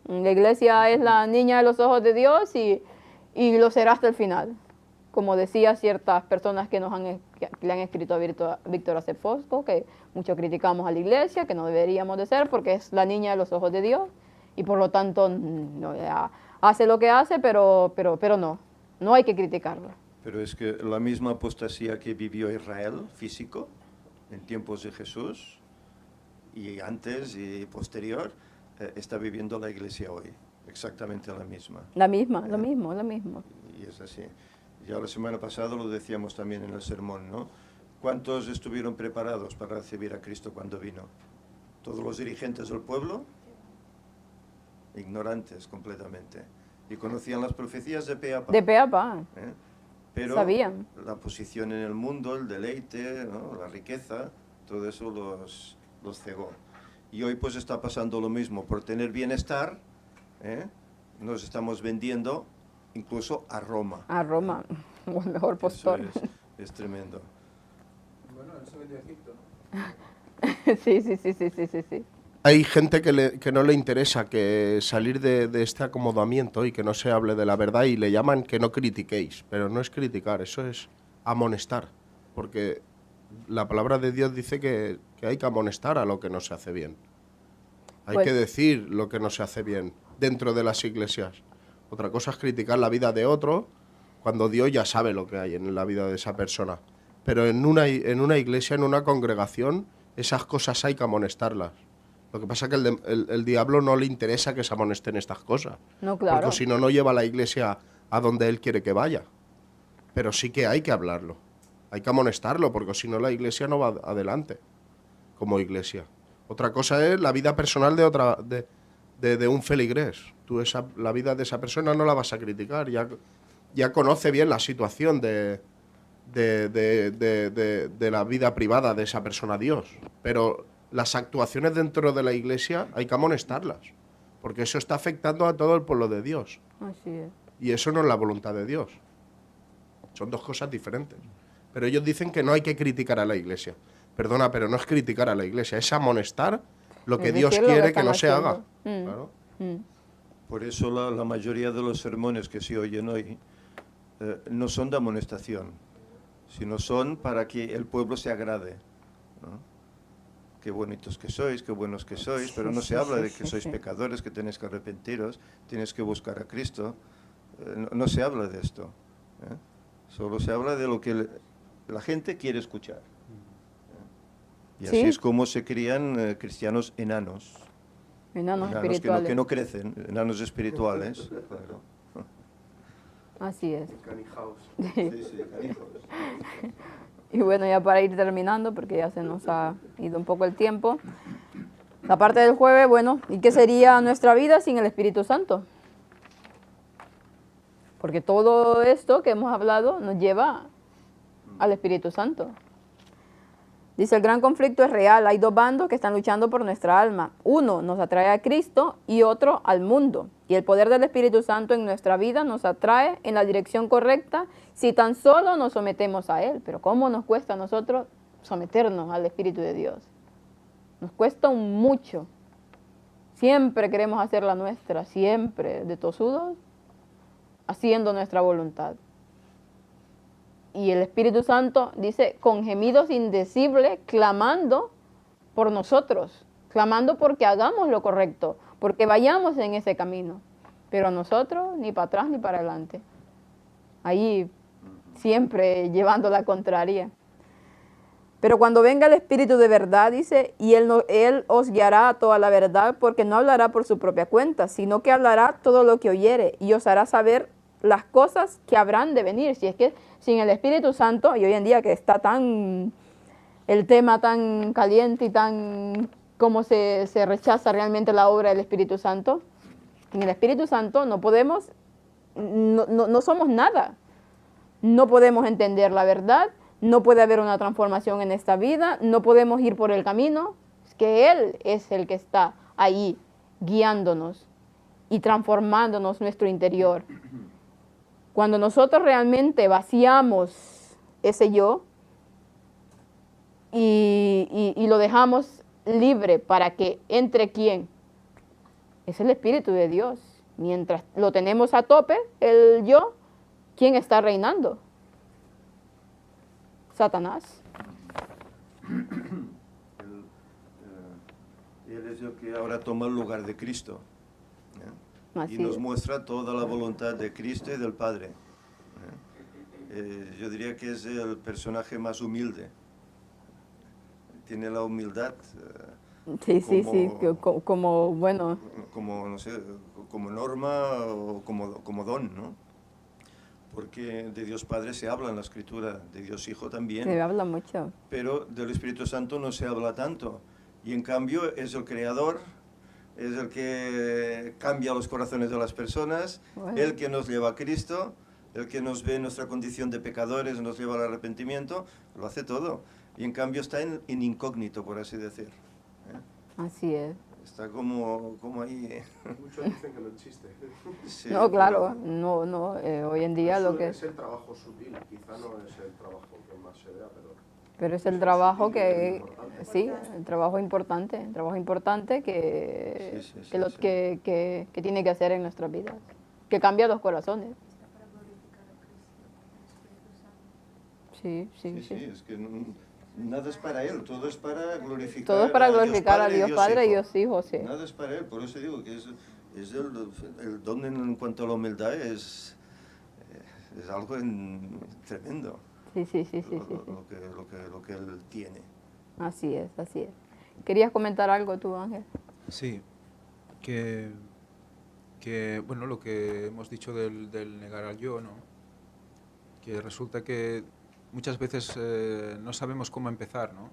La iglesia es la niña de los ojos de Dios y lo será hasta el final. Como decía ciertas personas que le han escrito a Víctor Acepfosco, que mucho criticamos a la iglesia, que no deberíamos de ser porque es la niña de los ojos de Dios y por lo tanto hace lo que hace, pero no hay que criticarlo. Pero es que la misma apostasía que vivió Israel físico en tiempos de Jesús y antes y posterior, está viviendo la iglesia hoy, exactamente la misma. Lo mismo. Y es así. Ya la semana pasada lo decíamos también en el sermón, ¿no? ¿Cuántos estuvieron preparados para recibir a Cristo cuando vino? ¿Todos los dirigentes del pueblo? Ignorantes completamente. Y conocían las profecías de pe a pa. De pe a pa. Pero sabían. La posición en el mundo, el deleite, ¿no? La riqueza, todo eso los cegó. Y hoy pues está pasando lo mismo. Por tener bienestar, nos estamos vendiendo incluso a Roma. A Roma, o el mejor postor. Eso es tremendo. Bueno, él se vendió a Egipto, Sí. Hay gente que no le interesa que salir de este acomodamiento y que no se hable de la verdad y le llaman que no critiquéis, pero no es criticar, eso es amonestar, porque la palabra de Dios dice que hay que amonestar a lo que no se hace bien. Hay Pues, que decir lo que no se hace bien dentro de las iglesias. Otra cosa es criticar la vida de otro cuando Dios ya sabe lo que hay en la vida de esa persona. Pero en una iglesia, en una congregación, esas cosas hay que amonestarlas. Lo que pasa es que el diablo no le interesa que se amonesten estas cosas. no, claro. Porque si no, no lleva a la iglesia a donde él quiere que vaya. Pero sí que hay que hablarlo. Hay que amonestarlo, porque si no la iglesia no va adelante como iglesia. Otra cosa es la vida personal de un feligrés. Tú la vida de esa persona no la vas a criticar. Ya conoce bien la situación de la vida privada de esa persona Dios. Pero las actuaciones dentro de la iglesia hay que amonestarlas, porque eso está afectando a todo el pueblo de Dios. Así es. Y eso no es la voluntad de Dios. Son dos cosas diferentes. Pero ellos dicen que no hay que criticar a la iglesia. Perdona, pero no es criticar a la iglesia, es amonestar lo que Es Dios decir, lo quiere que están no se haga. haciendo. Claro. Por eso la mayoría de los sermones que se oyen hoy no son de amonestación, sino son para que el pueblo se agrade, ¿no? Qué bonitos que sois, qué buenos que sois, pero no se habla de que sois pecadores, que tenéis que arrepentiros, tienes que buscar a Cristo. No se habla de esto. Solo se habla de lo que la gente quiere escuchar. Y así es como se crían cristianos enanos. Enanos espirituales. Que no crecen, enanos espirituales. Claro. Así es. Canijaos. Sí, canijos. Y bueno, ya para ir terminando, porque ya se nos ha ido un poco el tiempo. La parte del jueves, bueno, ¿y qué sería nuestra vida sin el Espíritu Santo? Porque todo esto que hemos hablado nos lleva al Espíritu Santo. Dice, el gran conflicto es real. Hay dos bandos que están luchando por nuestra alma. Uno nos atrae a Cristo y otro al mundo. Y el poder del Espíritu Santo en nuestra vida nos atrae en la dirección correcta si tan solo nos sometemos a Él. Pero ¿cómo nos cuesta a nosotros someternos al Espíritu de Dios? Nos cuesta mucho. Siempre queremos hacer la nuestra, siempre de tosudos, haciendo nuestra voluntad. Y el Espíritu Santo dice, con gemidos indecibles, clamando por nosotros, clamando porque hagamos lo correcto, porque vayamos en ese camino. Pero nosotros, ni para atrás ni para adelante. Ahí siempre llevando la contraria. Pero cuando venga el Espíritu de verdad, dice, y Él os guiará a toda la verdad, porque no hablará por su propia cuenta, sino que hablará todo lo que oyere, y os hará saber las cosas que habrán de venir. Si es que sin el Espíritu Santo, y hoy en día que está el tema tan caliente y tan como se rechaza realmente la obra del Espíritu Santo, sin el Espíritu Santo no podemos, no somos nada. No podemos entender la verdad, no puede haber una transformación en esta vida, no podemos ir por el camino. Es que Él es el que está ahí guiándonos y transformándonos nuestro interior. Cuando nosotros realmente vaciamos ese yo y lo dejamos libre para que entre ¿quién? Es el Espíritu de Dios. Mientras lo tenemos a tope, el yo, ¿quién está reinando? Satanás. Él es el que ahora toma el lugar de Cristo. Así Y nos es. muestra toda la voluntad de Cristo y del Padre. Yo diría que es el personaje más humilde. Tiene la humildad. Sí, como bueno. Como, no sé, como norma o como don, ¿no? Porque de Dios Padre se habla en la Escritura, de Dios Hijo también. Se habla mucho. Pero del Espíritu Santo no se habla tanto. Y en cambio es el Creador, es el que cambia los corazones de las personas, Bueno. el que nos lleva a Cristo, el que nos ve en nuestra condición de pecadores, nos lleva al arrepentimiento, lo hace todo. Y en cambio está en incógnito, por así decir. Así es. Está como ahí. Muchos dicen que no existe. Sí, No, claro, no, hoy en día lo que... Es el trabajo sutil, quizá no es el trabajo que más se vea, Pero es el trabajo sutil, que, importante. sí, el trabajo importante que, Sí, sí, que, lo- sí. que tiene que hacer en nuestras vidas, que cambia los corazones. Está para glorificar a Cristo, el Espíritu Santo. Sí, sí, Sí, sí. sí, es que nada es para Él, todo es para glorificar, Todo es para a Dios glorificar a Padre y Dios Padre y Hijo. Dios Hijo, sí. Nada es para Él, por eso digo que es el don en cuanto a la humildad es algo tremendo. Sí, sí, sí, sí, sí, sí. Lo que Él tiene. Así es, así es. ¿Querías comentar algo tú, Ángel? Sí, que bueno, lo que hemos dicho del negar al yo, ¿no? Que resulta que muchas veces no sabemos cómo empezar, ¿no?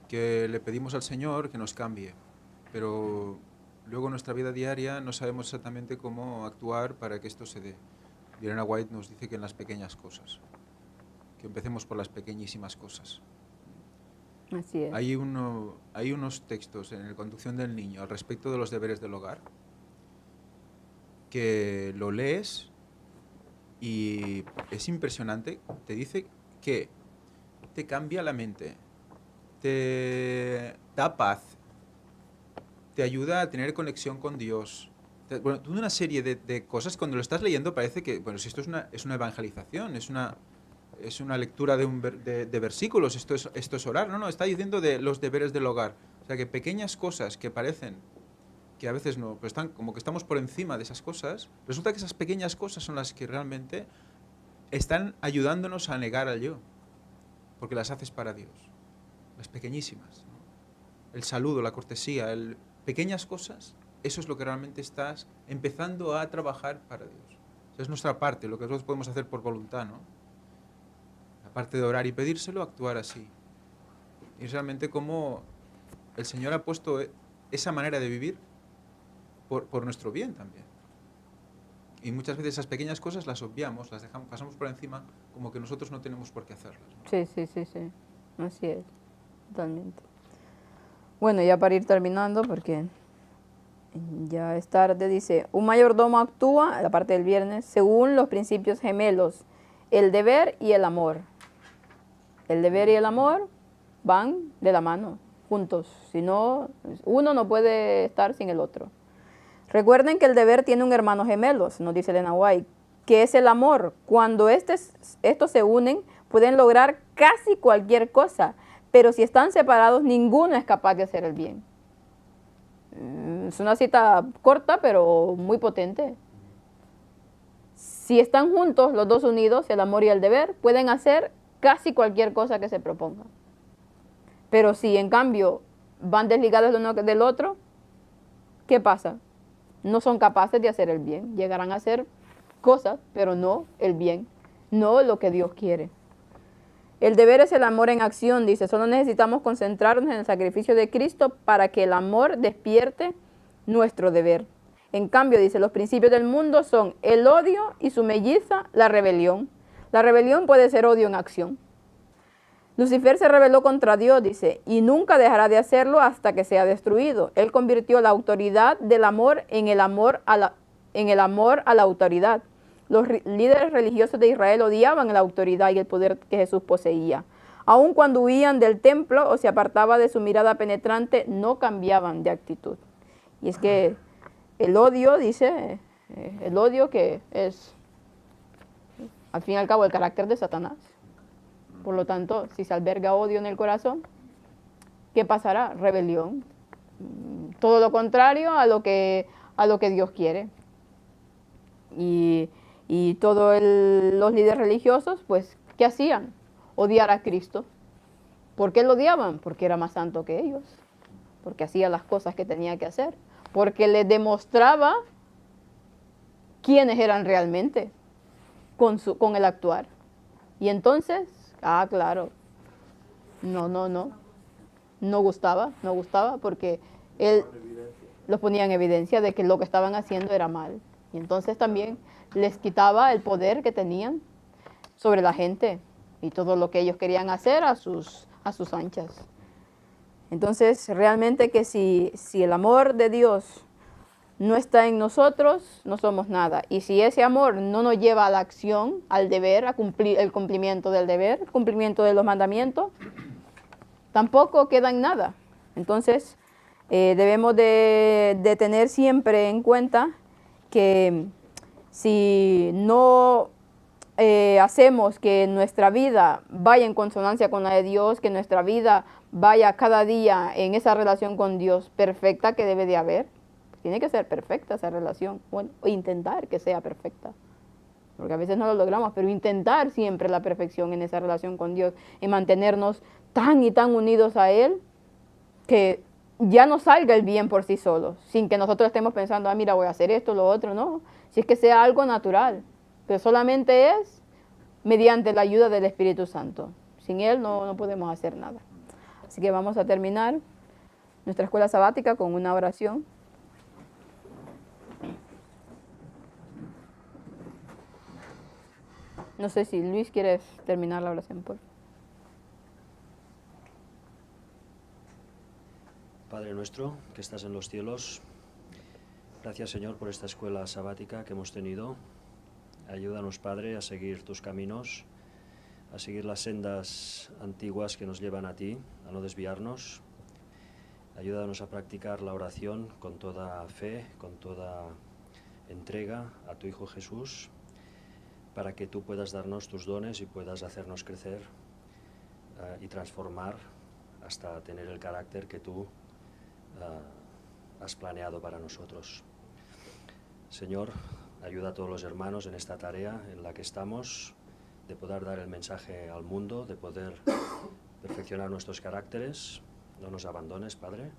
Que le pedimos al Señor que nos cambie, pero luego en nuestra vida diaria no sabemos exactamente cómo actuar para que esto se dé. Y Elena White nos dice que en las pequeñas cosas, que empecemos por las pequeñísimas cosas. Así es. Hay unos textos en la conducción del niño al respecto de los deberes del hogar que lo lees y es impresionante. Te dice que te cambia la mente, te da paz, te ayuda a tener conexión con Dios. Bueno, toda una serie de cosas. Cuando lo estás leyendo parece que, bueno, si esto es una evangelización, es una lectura de versículos, esto es orar. No, está diciendo de los deberes del hogar. O sea, que pequeñas cosas que parecen que a veces no, pero están como que estamos por encima de esas cosas, resulta que esas pequeñas cosas son las que realmente están ayudándonos a negar al yo, porque las haces para Dios, las pequeñísimas, ¿no? El saludo, la cortesía, pequeñas cosas, eso es lo que realmente estás empezando a trabajar para Dios. O sea, es nuestra parte, lo que nosotros podemos hacer por voluntad, ¿no? Aparte de orar y pedírselo, actuar así. Y es realmente como el Señor ha puesto esa manera de vivir por nuestro bien también. Y muchas veces esas pequeñas cosas las obviamos, las dejamos, pasamos por encima, como que nosotros no tenemos por qué hacerlas, ¿no? Sí, sí, sí, sí. Así es, totalmente. Bueno, ya para ir terminando, porque ya es tarde, dice, un mayordomo actúa, la parte del viernes, según los principios gemelos, el deber y el amor. El deber y el amor van de la mano, juntos. Si no, uno no puede estar sin el otro. Recuerden que el deber tiene un hermano gemelo, nos dice Elena White, que es el amor. Cuando estos se unen, pueden lograr casi cualquier cosa, pero si están separados, ninguno es capaz de hacer el bien. Es una cita corta, pero muy potente. Si están juntos, los dos unidos, el amor y el deber, pueden hacer casi cualquier cosa que se proponga. Pero si en cambio van desligados el uno del otro, ¿qué pasa? No son capaces de hacer el bien. Llegarán a hacer cosas, pero no el bien, no lo que Dios quiere. El deber es el amor en acción, dice. Solo necesitamos concentrarnos en el sacrificio de Cristo para que el amor despierte nuestro deber. En cambio, dice, los principios del mundo son el odio y su melliza, la rebelión. La rebelión puede ser odio en acción. Lucifer se rebeló contra Dios, dice, y nunca dejará de hacerlo hasta que sea destruido. Él convirtió la autoridad del amor en el amor a la autoridad. Los líderes religiosos de Israel odiaban la autoridad y el poder que Jesús poseía. Aun cuando huían del templo o se apartaba de su mirada penetrante, no cambiaban de actitud. Y es que el odio, dice, el odio que es, al fin y al cabo, el carácter de Satanás. Por lo tanto, si se alberga odio en el corazón, ¿qué pasará? Rebelión. Todo lo contrario a lo que Dios quiere. Y todos los líderes religiosos, pues, ¿qué hacían? Odiar a Cristo. ¿Por qué lo odiaban? Porque era más santo que ellos. Porque hacía las cosas que tenía que hacer. Porque les demostraba quiénes eran realmente con el actuar. Y entonces, claro, no gustaba porque él los ponía en evidencia de que lo que estaban haciendo era mal. Y entonces también les quitaba el poder que tenían sobre la gente y todo lo que ellos querían hacer a sus anchas. Entonces, realmente que si el amor de Dios no está en nosotros, no somos nada. Y si ese amor no nos lleva a la acción, al deber, a cumplir el cumplimiento del deber, el cumplimiento de los mandamientos, tampoco queda en nada. Entonces, debemos de tener siempre en cuenta que si no hacemos que nuestra vida vaya en consonancia con la de Dios, que nuestra vida vaya cada día en esa relación con Dios perfecta que debe de haber, tiene que ser perfecta esa relación, bueno, intentar que sea perfecta, porque a veces no lo logramos, pero intentar siempre la perfección en esa relación con Dios, en mantenernos tan y tan unidos a Él, que ya no salga el bien por sí solo, sin que nosotros estemos pensando, ah, mira, voy a hacer esto, lo otro, no, si es que sea algo natural, pero solamente es mediante la ayuda del Espíritu Santo. Sin Él no podemos hacer nada. Así que vamos a terminar nuestra escuela sabática con una oración. No sé si Luis quieres terminar la oración, por favor. Padre nuestro, que estás en los cielos, gracias Señor por esta escuela sabática que hemos tenido. Ayúdanos, Padre, a seguir tus caminos, a seguir las sendas antiguas que nos llevan a ti, a no desviarnos. Ayúdanos a practicar la oración con toda fe, con toda entrega a tu Hijo Jesús, para que tú puedas darnos tus dones y puedas hacernos crecer y transformar hasta tener el carácter que tú has planeado para nosotros. Señor, ayuda a todos los hermanos en esta tarea en la que estamos, de poder dar el mensaje al mundo, de poder perfeccionar nuestros caracteres. No nos abandones, Padre.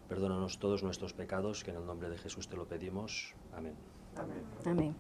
Perdónanos todos nuestros pecados, que en el nombre de Jesús te lo pedimos. Amén. Amén.